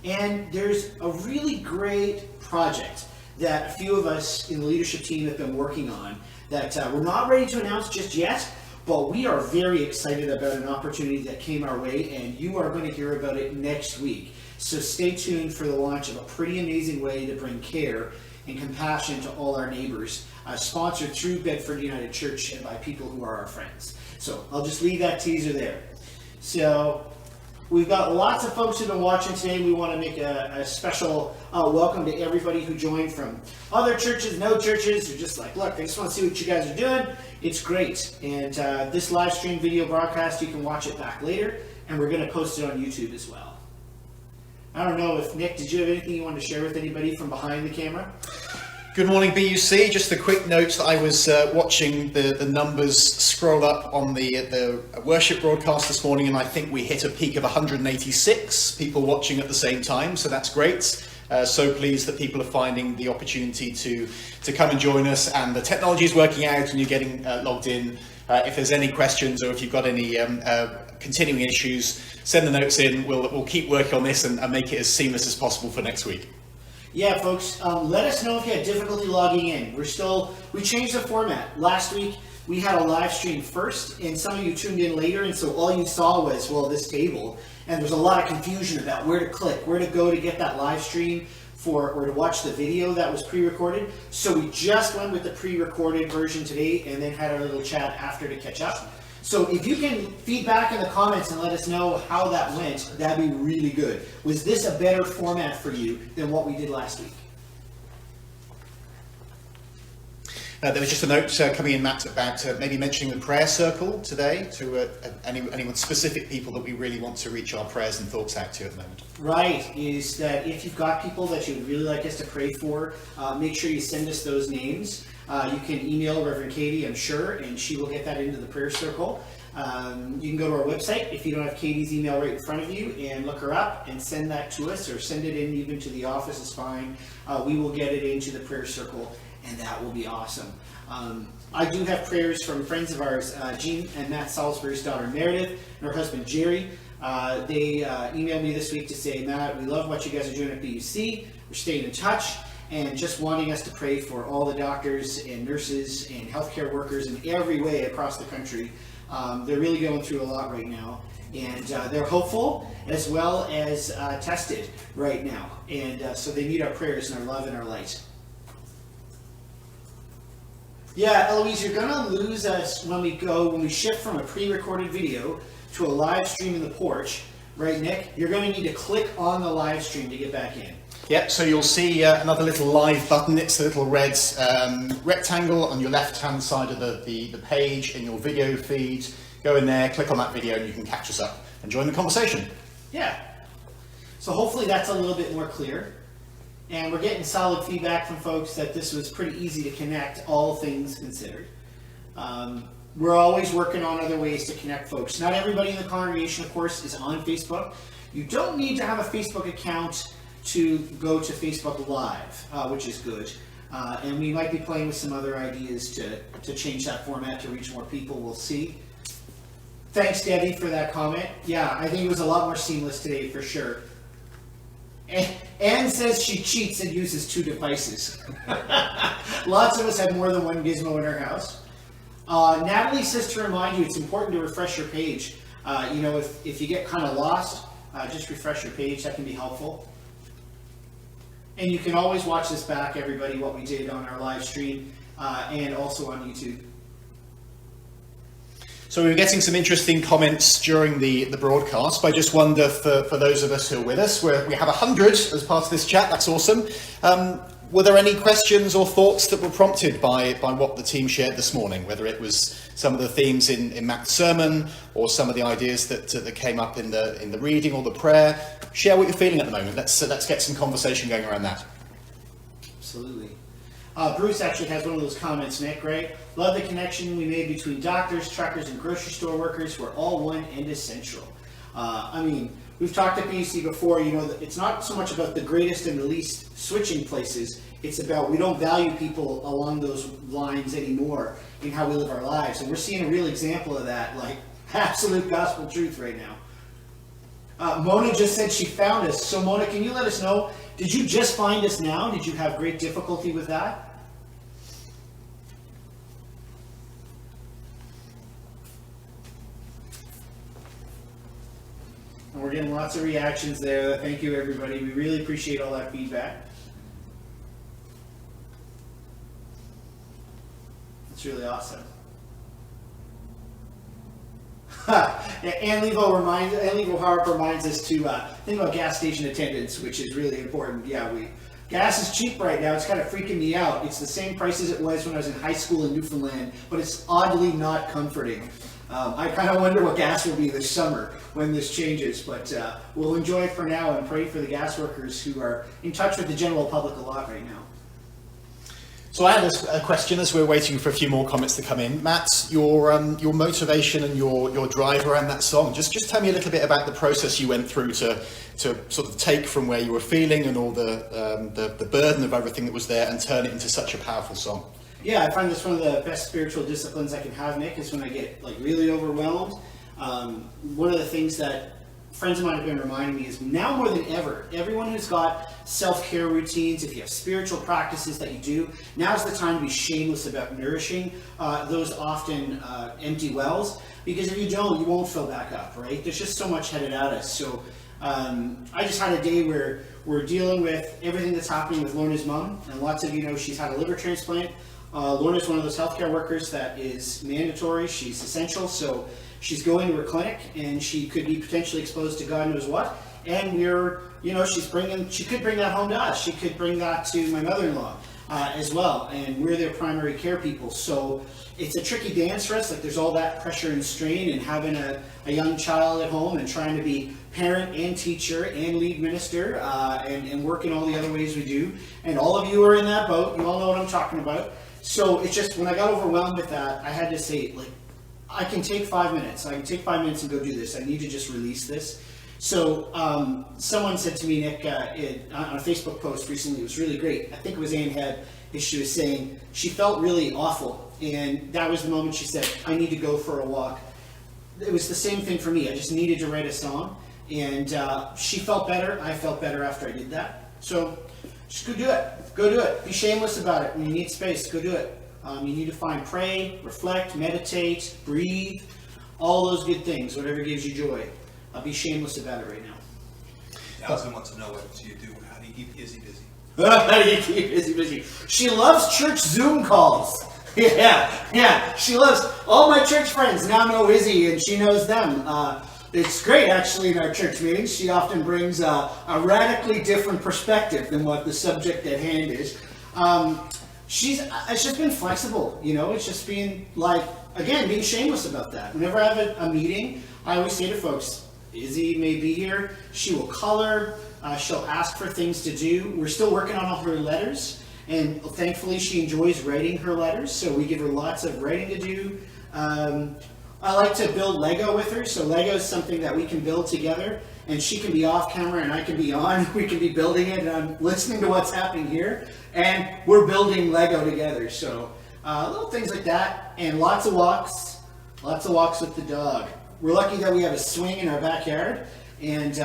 And there's a really great project that a few of us in the leadership team have been working on that we're not ready to announce just yet, but we are very excited about an opportunity that came our way, and you are going to hear about it next week. So stay tuned for the launch of a pretty amazing way to bring care and compassion to all our neighbors, sponsored through Bedford United Church and by people who are our friends. So I'll just leave that teaser there. So we've got lots of folks who've been watching today. We want to make a special welcome to everybody who joined from other churches, no churches, who just like, look, I just want to see what you guys are doing. It's great. And this live stream video broadcast, you can watch it back later, and we're going to post it on YouTube as well. I don't know if, Nick, did you have anything you wanted to share with anybody from behind the camera? Good morning, BUC. Just a quick note that I was watching the numbers scroll up on the worship broadcast this morning, and I think we hit a peak of 186 people watching at the same time, so that's great. So pleased that people are finding the opportunity to come and join us, and the technology is working out and you're getting logged in. If there's any questions or if you've got any continuing issues, send the notes in. We'll keep working on this and make it as seamless as possible for next week. Yeah, folks, let us know if you had difficulty logging in. We changed the format. Last week, we had a live stream first, and some of you tuned in later, and so all you saw was, well, this table, and there was a lot of confusion about where to click, where to go to get that live stream or to watch the video that was pre-recorded. So we just went with the pre-recorded version today, and then had our little chat after to catch up. So if you can feedback in the comments and let us know how that went, that'd be really good. Was this a better format for you than what we did last week? There was just a note coming in, Matt, about maybe mentioning the prayer circle today to anyone specific people that we really want to reach our prayers and thoughts out to at the moment. Right, is that if you've got people that you would really like us to pray for, make sure you send us those names. You can email Reverend Katie, I'm sure, and she will get that into the prayer circle. You can go to our website if you don't have Katie's email right in front of you, and look her up and send that to us, or send it in even to the office is fine. We will get it into the prayer circle, and that will be awesome. I do have prayers from friends of ours, Jean and Matt Salisbury's daughter Meredith and her husband Jerry. They emailed me this week to say, Matt, we love what you guys are doing at BUC. We're staying in touch and just wanting us to pray for all the doctors and nurses and healthcare workers in every way across the country. They're really going through a lot right now, and they're hopeful as well as tested right now, and so they need our prayers and our love and our light. Yeah, Eloise, you're gonna lose us when we shift from a pre-recorded video to a live stream in the porch, right, Nick? You're gonna need to click on the live stream to get back in. Yep, so you'll see another little live button. It's the little red rectangle on your left-hand side of the page in your video feed. Go in there, click on that video, and you can catch us up and join the conversation. Yeah. So hopefully that's a little bit more clear. And we're getting solid feedback from folks that this was pretty easy to connect, all things considered. We're always working on other ways to connect folks. Not everybody in the congregation, of course, is on Facebook. You don't need to have a Facebook account to go to Facebook Live, which is good. And we might be playing with some other ideas to change that format to reach more people. We'll see. Thanks, Debbie, for that comment. Yeah, I think it was a lot more seamless today for sure. Anne says she cheats and uses 2 devices. Lots of us have more than one gizmo in our house. Natalie says to remind you it's important to refresh your page. If you get kind of lost, just refresh your page. That can be helpful. And you can always watch this back, everybody, what we did on our live stream and also on YouTube. So we were getting some interesting comments during the broadcast, but I just wonder for those of us who are with us, we have 100 as part of this chat. That's awesome. Were there any questions or thoughts that were prompted by what the team shared this morning, whether it was some of the themes in Matt's sermon or some of the ideas that came up in the reading or the prayer? Share what you're feeling at the moment. Let's get some conversation going around that. Absolutely. Bruce actually has one of those comments, Nick, right? Love the connection we made between doctors, truckers, and grocery store workers. We're all one and essential. We've talked at BUC before, it's not so much about the greatest and the least switching places. It's about we don't value people along those lines anymore in how we live our lives. And we're seeing a real example of that, like absolute gospel truth right now. Mona just said she found us. So Mona, can you let us know, did you just find us now? Did you have great difficulty with that? And we're getting lots of reactions there. Thank you, everybody. We really appreciate all that feedback. It's really awesome. Ann Levo Harp reminds us to think about gas station attendants, which is really important. Yeah, gas is cheap right now. It's kind of freaking me out. It's the same price as it was when I was in high school in Newfoundland, but it's oddly not comforting. I kind of wonder what gas will be this summer when this changes, but we'll enjoy it for now and pray for the gas workers who are in touch with the general public a lot right now. So I had a question as we're waiting for a few more comments to come in. Matt, your motivation and your drive around that song, just tell me a little bit about the process you went through to sort of take from where you were feeling and all the burden of everything that was there and turn it into such a powerful song. Yeah, I find this one of the best spiritual disciplines I can have, Nick, is when I get really overwhelmed. One of the things that friends of mine have been reminding me is now more than ever, everyone who's got self-care routines, if you have spiritual practices that you do, now's the time to be shameless about nourishing those often empty wells, because if you don't, you won't fill back up, right? There's just so much headed at us. So I just had a day where we're dealing with everything that's happening with Lorna's mom, and lots of you know she's had a liver transplant. Lorna's one of those healthcare workers that is mandatory, she's essential, so she's going to her clinic and she could be potentially exposed to God knows what. And we're, you know, she could bring that home to us. She could bring that to my mother-in-law as well. And we're their primary care people. So it's a tricky dance for us. Like there's all that pressure and strain, and having a young child at home and trying to be parent and teacher and lead minister and work in all the other ways we do. And all of you are in that boat. You all know what I'm talking about. So it's just, when I got overwhelmed with that, I had to say, like, I can take 5 minutes. I can take 5 minutes and go do this. I need to just release this. So someone said to me, Nick, on a Facebook post recently, it was really great. I think it was Ann Head, she was saying she felt really awful. And that was the moment she said, I need to go for a walk. It was the same thing for me. I just needed to write a song. And she felt better. I felt better after I did that. So just go do it. Go do it. Be shameless about it. When you need space, go do it. You need to pray, reflect, meditate, breathe, all those good things, whatever gives you joy. Be shameless about it right now. Allison wants to know, what do you do? How do you keep Izzy busy? How do you keep Izzy busy? She loves church Zoom calls. Yeah. She loves, all my church friends now know Izzy, and she knows them. It's great, actually, in our church meetings. She often brings a radically different perspective than what the subject at hand is. It's just been flexible, you know. It's just being like, again, being shameless about that. Whenever I have a meeting, I always say to folks, Izzy may be here. She will color. She'll ask for things to do. We're still working on all her letters, and thankfully she enjoys writing her letters, so we give her lots of writing to do. I like to build Lego with her, so Lego is something that we can build together, and she can be off camera and I can be on. We can be building it, and I'm listening to what's happening here, and we're building Lego together. So little things like that, and lots of walks with the dog. We're lucky that we have a swing in our backyard, and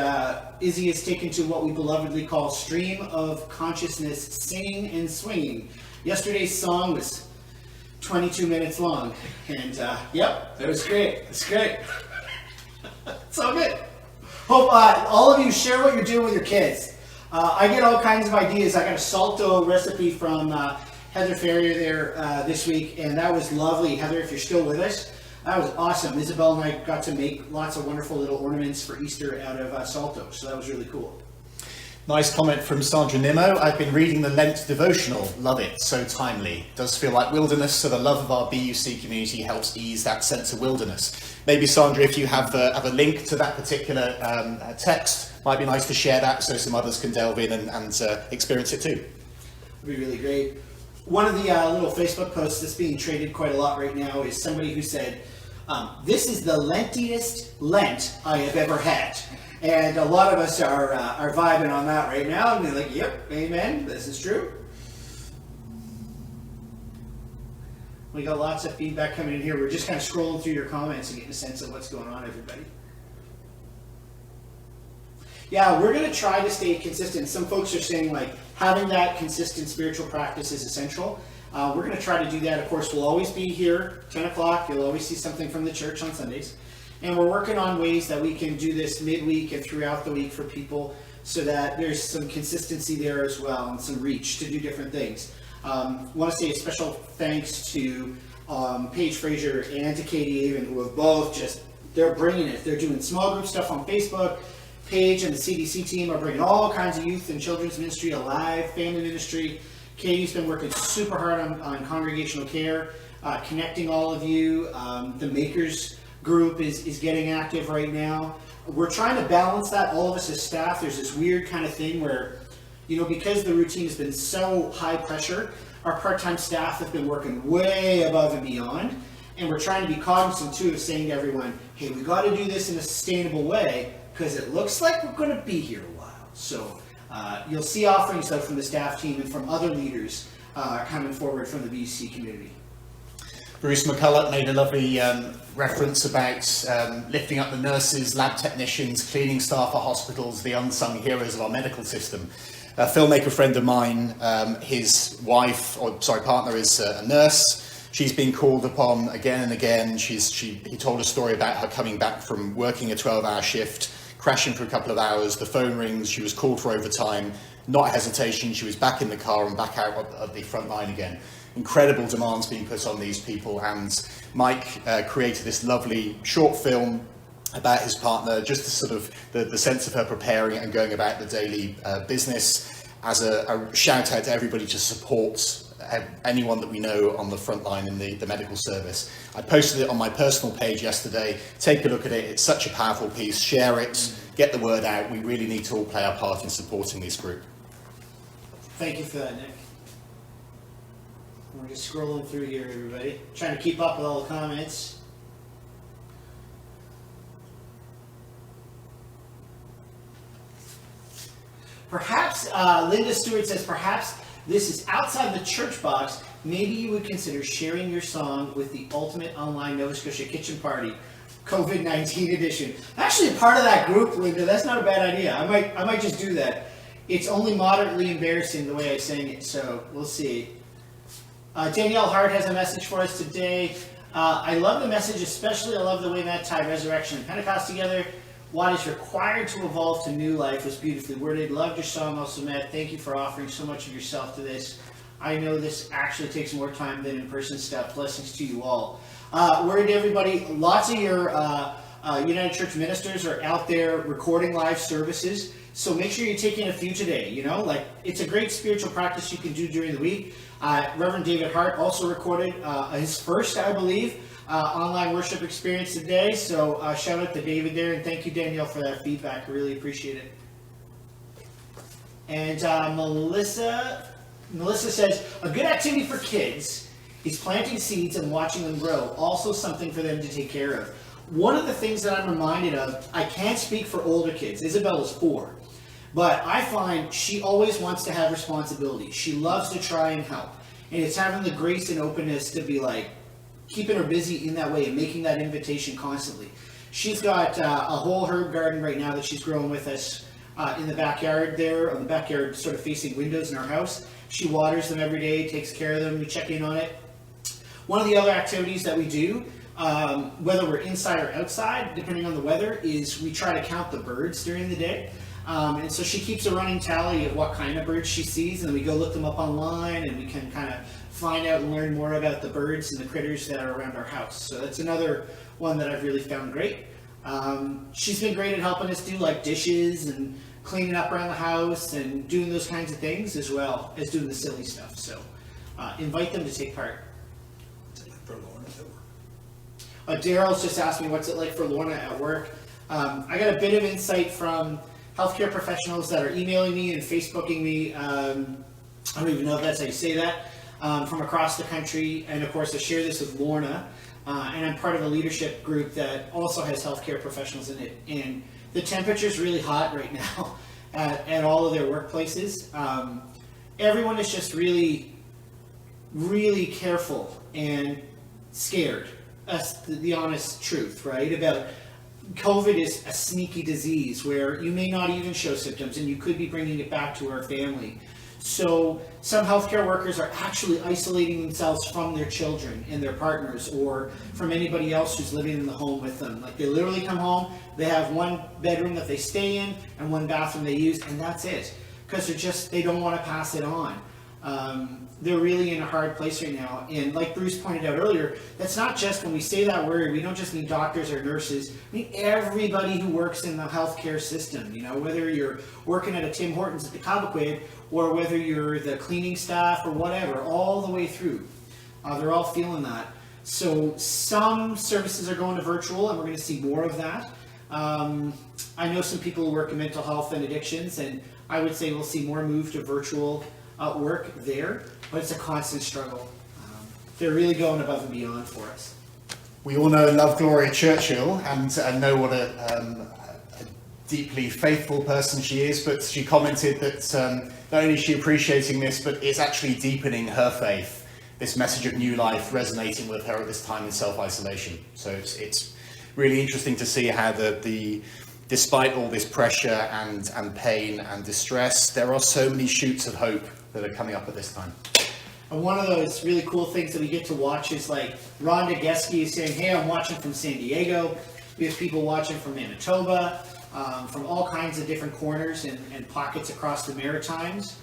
Izzy is taken to what we belovedly call stream of consciousness singing and swinging. Yesterday's song was 22 minutes long, and yep, that was great. It's great. It's all good. Hope all of you share what you're doing with your kids. I get all kinds of ideas. I got a salto recipe from Heather Ferrier there this week, and that was lovely. Heather, if you're still with us, that was awesome. Isabel and I got to make lots of wonderful little ornaments for Easter out of salto, so that was really cool. Nice comment from Sandra Nimmo. I've been reading the Lent devotional. Love it. So timely. Does feel like wilderness, so the love of our BUC community helps ease that sense of wilderness. Maybe, Sandra, if you have a link to that particular text, might be nice to share that so some others can delve in and experience it too. It'd be really great. One of the little Facebook posts that's being traded quite a lot right now is somebody who said, this is the lentiest Lent I have ever had. And a lot of us are vibing on that right now, and they're like, yep, amen, this is true. We got lots of feedback coming in here. We're just kind of scrolling through your comments and getting a sense of what's going on, everybody. Yeah, we're going to try to stay consistent. Some folks are saying, like, having that consistent spiritual practice is essential. We're going to try to do that. Of course, we'll always be here, 10 o'clock. You'll always see something from the church on Sundays. And we're working on ways that we can do this midweek and throughout the week for people so that there's some consistency there as well and some reach to do different things. I want to say a special thanks to Paige Frazier and to Katie Even, who have both they're bringing it. They're doing small group stuff on Facebook. Paige and the CDC team are bringing all kinds of youth and children's ministry, alive, family ministry. Katie's been working super hard on congregational care, connecting all of you. The Makers group is getting active right now. We're trying to balance that, all of us as staff. There's this weird kind of thing where, you know, because the routine has been so high pressure, our part-time staff have been working way above and beyond, and we're trying to be cognizant too of saying to everyone, hey, we got to do this in a sustainable way because it looks like we're going to be here a while. So you'll see offerings though from the staff team and from other leaders coming forward from the BUC community. Bruce McCulloch made a lovely reference about lifting up the nurses, lab technicians, cleaning staff at hospitals, the unsung heroes of our medical system. A filmmaker friend of mine, his partner is a nurse. She's been called upon again and again. He told a story about her coming back from working a 12-hour shift, crashing for a couple of hours. The phone rings. She was called for overtime. Not a hesitation. She was back in the car and back out at the front line again. Incredible demands being put on these people. And Mike created this lovely short film about his partner, just the sort of the sense of her preparing and going about the daily business, as a shout out to everybody to support anyone that we know on the front line in the medical service. I posted it on my personal page yesterday. Take a look at it. It's such a powerful piece. Share it, get the word out. We really need to all play our part in supporting this group. Thank you for that, Nick. We're just scrolling through here, everybody, trying to keep up with all the comments. Perhaps, Linda Stewart says, perhaps this is outside the church box. Maybe you would consider sharing your song with the Ultimate Online Nova Scotia Kitchen Party, COVID-19 edition. Actually, a part of that group, Linda. That's not a bad idea. I might just do that. It's only moderately embarrassing the way I sang it, so we'll see. Danielle Hart has a message for us today. I love the message, especially I love the way that tied resurrection and Pentecost together. What is required to evolve to new life was beautifully worded. Loved your song also, Matt. Thank you for offering so much of yourself to this. I know this actually takes more time than in-person stuff. Blessings to you all. Word to everybody, lots of your United Church ministers are out there recording live services. So make sure you're taking a few today, it's a great spiritual practice you can do during the week. Reverend David Hart also recorded his first, I believe, online worship experience today. So shout out to David there, and thank you, Danielle, for that feedback. I really appreciate it. And Melissa says, a good activity for kids is planting seeds and watching them grow. Also something for them to take care of. One of the things that I'm reminded of, I can't speak for older kids. Isabella's 4. But I find she always wants to have responsibility. She loves to try and help. And it's having the grace and openness to be like, keeping her busy in that way and making that invitation constantly. She's got a whole herb garden right now that she's growing with us in the backyard there, on the backyard sort of facing windows in our house. She waters them every day, takes care of them, we check in on it. One of the other activities that we do, whether we're inside or outside, depending on the weather, is we try to count the birds during the day. And so she keeps a running tally of what kind of birds she sees, and we go look them up online, and we can kind of find out and learn more about the birds and the critters that are around our house. So that's another one that I've really found great. She's been great at helping us do like dishes and cleaning up around the house and doing those kinds of things, as well as doing the silly stuff. So invite them to take part. What's it like for Lorna at work? Daryl's just asked me what's it like for Lorna at work. I got a bit of insight from healthcare professionals that are emailing me and Facebooking me. I don't even know if that's how you say that, from across the country. And of course, I share this with Lorna, and I'm part of a leadership group that also has healthcare professionals in it. And the temperature's really hot right now at all of their workplaces. Everyone is just really, really careful and scared. That's the honest truth, right? About COVID is a sneaky disease where you may not even show symptoms and you could be bringing it back to our family. So some healthcare workers are actually isolating themselves from their children and their partners, or from anybody else who's living in the home with them. Like, they literally come home, they have one bedroom that they stay in and one bathroom they use, and that's it. Because they don't want to pass it on. They're really in a hard place right now. And like Bruce pointed out earlier, that's not just, when we say that word, we don't just mean doctors or nurses. We mean everybody who works in the healthcare system. Whether you're working at a Tim Hortons at the Cobequid, or whether you're the cleaning staff or whatever, all the way through. They're all feeling that. So some services are going to virtual, and we're going to see more of that. I know some people who work in mental health and addictions, and I would say we'll see more move to virtual work there, but it's a constant struggle. They're really going above and beyond for us. We all know and love Gloria Churchill, and know what a deeply faithful person she is, but she commented that not only is she appreciating this, but it's actually deepening her faith, this message of new life resonating with her at this time in self-isolation. So it's really interesting to see how the despite all this pressure and pain and distress, there are so many shoots of hope that are coming up at this time. And one of those really cool things that we get to watch is like Rhonda Geske is saying, hey, I'm watching from San Diego. We have people watching from Manitoba, from all kinds of different corners and pockets across the Maritimes.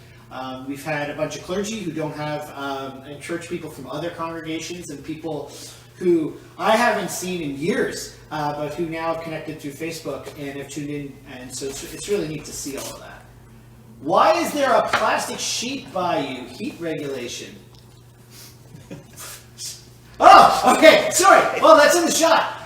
We've had a bunch of clergy who don't have, and church people from other congregations, and people who I haven't seen in years, but who now have connected through Facebook and have tuned in, and so it's really neat to see all of that. Why is there a plastic sheet by you? Heat regulation. Oh, okay, sorry. Well, that's in the shot.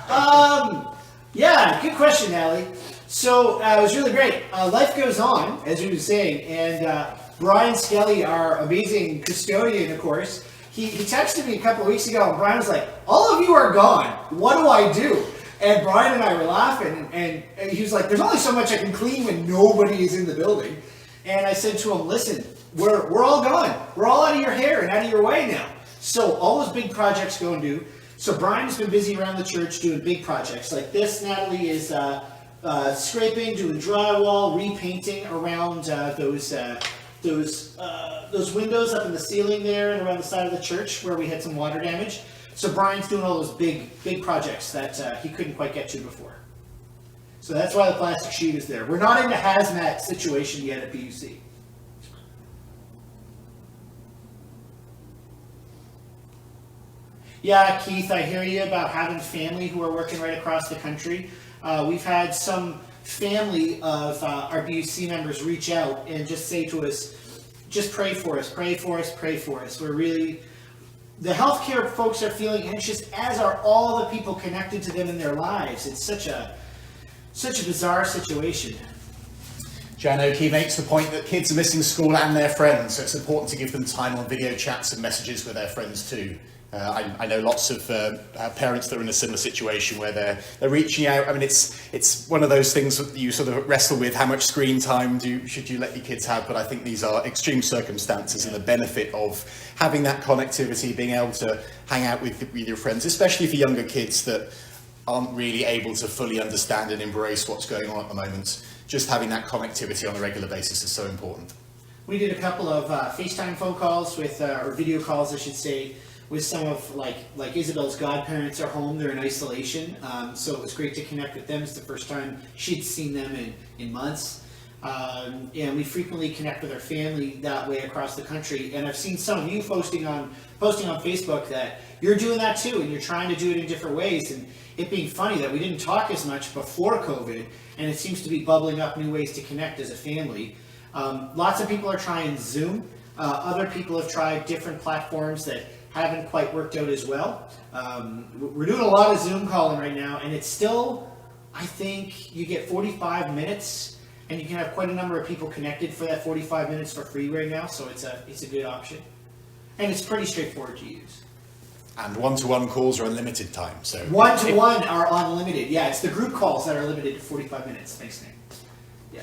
Yeah, good question, Allie. So it was really great. Life goes on, as we were saying, and Brian Skelly, our amazing custodian, of course, he texted me a couple of weeks ago, and Brian was like, all of you are gone. What do I do? And Brian and I were laughing, and he was like, there's only so much I can clean when nobody is in the building. And I said to him, listen, we're all gone. We're all out of your hair and out of your way now. So all those big projects go and do. So Brian's been busy around the church doing big projects like this. Natalie is scraping, doing drywall, repainting around those windows up in the ceiling there and around the side of the church where we had some water damage. So Brian's doing all those big projects that he couldn't quite get to before. So that's why the plastic sheet is there. We're not in a hazmat situation yet at BUC. Yeah, Keith, I hear you about having family who are working right across the country. We've had some family of our BUC members reach out and just say to us, just pray for us, pray for us, pray for us. We're really, the healthcare folks are feeling anxious, as are all the people connected to them in their lives. It's such a bizarre situation. Jan Oakey makes the point that kids are missing school and their friends, so it's important to give them time on video chats and messages with their friends too. I know lots of parents that are in a similar situation where they're reaching out. I mean, it's one of those things that you sort of wrestle with. How much screen time should you let your kids have? But I think these are extreme circumstances, and the benefit of having that connectivity, being able to hang out with your friends, especially for younger kids that aren't really able to fully understand and embrace what's going on at the moment. Just having that connectivity on a regular basis is so important. We did a couple of FaceTime phone calls with, or video calls, I should say, with some of like Isabel's godparents are home. They're in isolation, so it was great to connect with them. It's the first time she'd seen them in months, and we frequently connect with our family that way across the country. And I've seen some of you posting on Facebook that you're doing that too, and you're trying to do it in different ways. And it being funny that we didn't talk as much before COVID, and it seems to be bubbling up new ways to connect as a family. Lots of people are trying Zoom. Other people have tried different platforms that haven't quite worked out as well. We're doing a lot of Zoom calling right now, and it's still, I think you get 45 minutes, and you can have quite a number of people connected for that 45 minutes for free right now, so it's a good option. And it's pretty straightforward to use. And one-to-one calls are unlimited time. So one-to-one are unlimited. Yeah, it's the group calls that are limited to 45 minutes. Thanks, Nick. Yeah.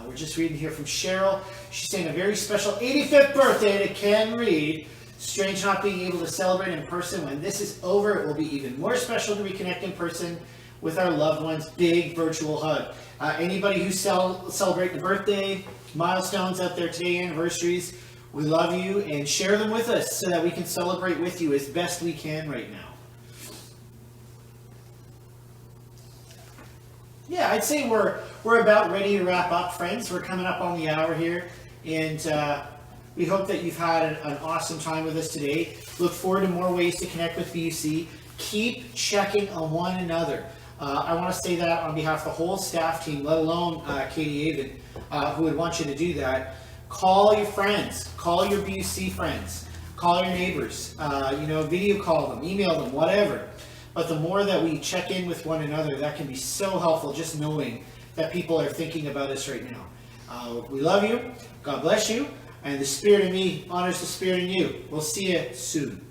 We're just reading here from Cheryl. She's saying a very special 85th birthday to Ken Reed. Strange not being able to celebrate in person. When this is over, it will be even more special to reconnect in person with our loved ones. Big virtual hug. Anybody who celebrate the birthday milestones out there today, anniversaries, we love you, and share them with us so that we can celebrate with you as best we can right now. Yeah, I'd say we're about ready to wrap up, friends. We're coming up on the hour here, and we hope that you've had an awesome time with us today. Look forward to more ways to connect with BUC. Keep checking on one another. I want to say that on behalf of the whole staff team, let alone Katie Avon, who would want you to do that. Call your friends, call your BUC friends, call your neighbors, video call them, email them, whatever. But the more that we check in with one another, that can be so helpful, just knowing that people are thinking about us right now. We love you, God bless you, and the Spirit in me honors the Spirit in you. We'll see you soon.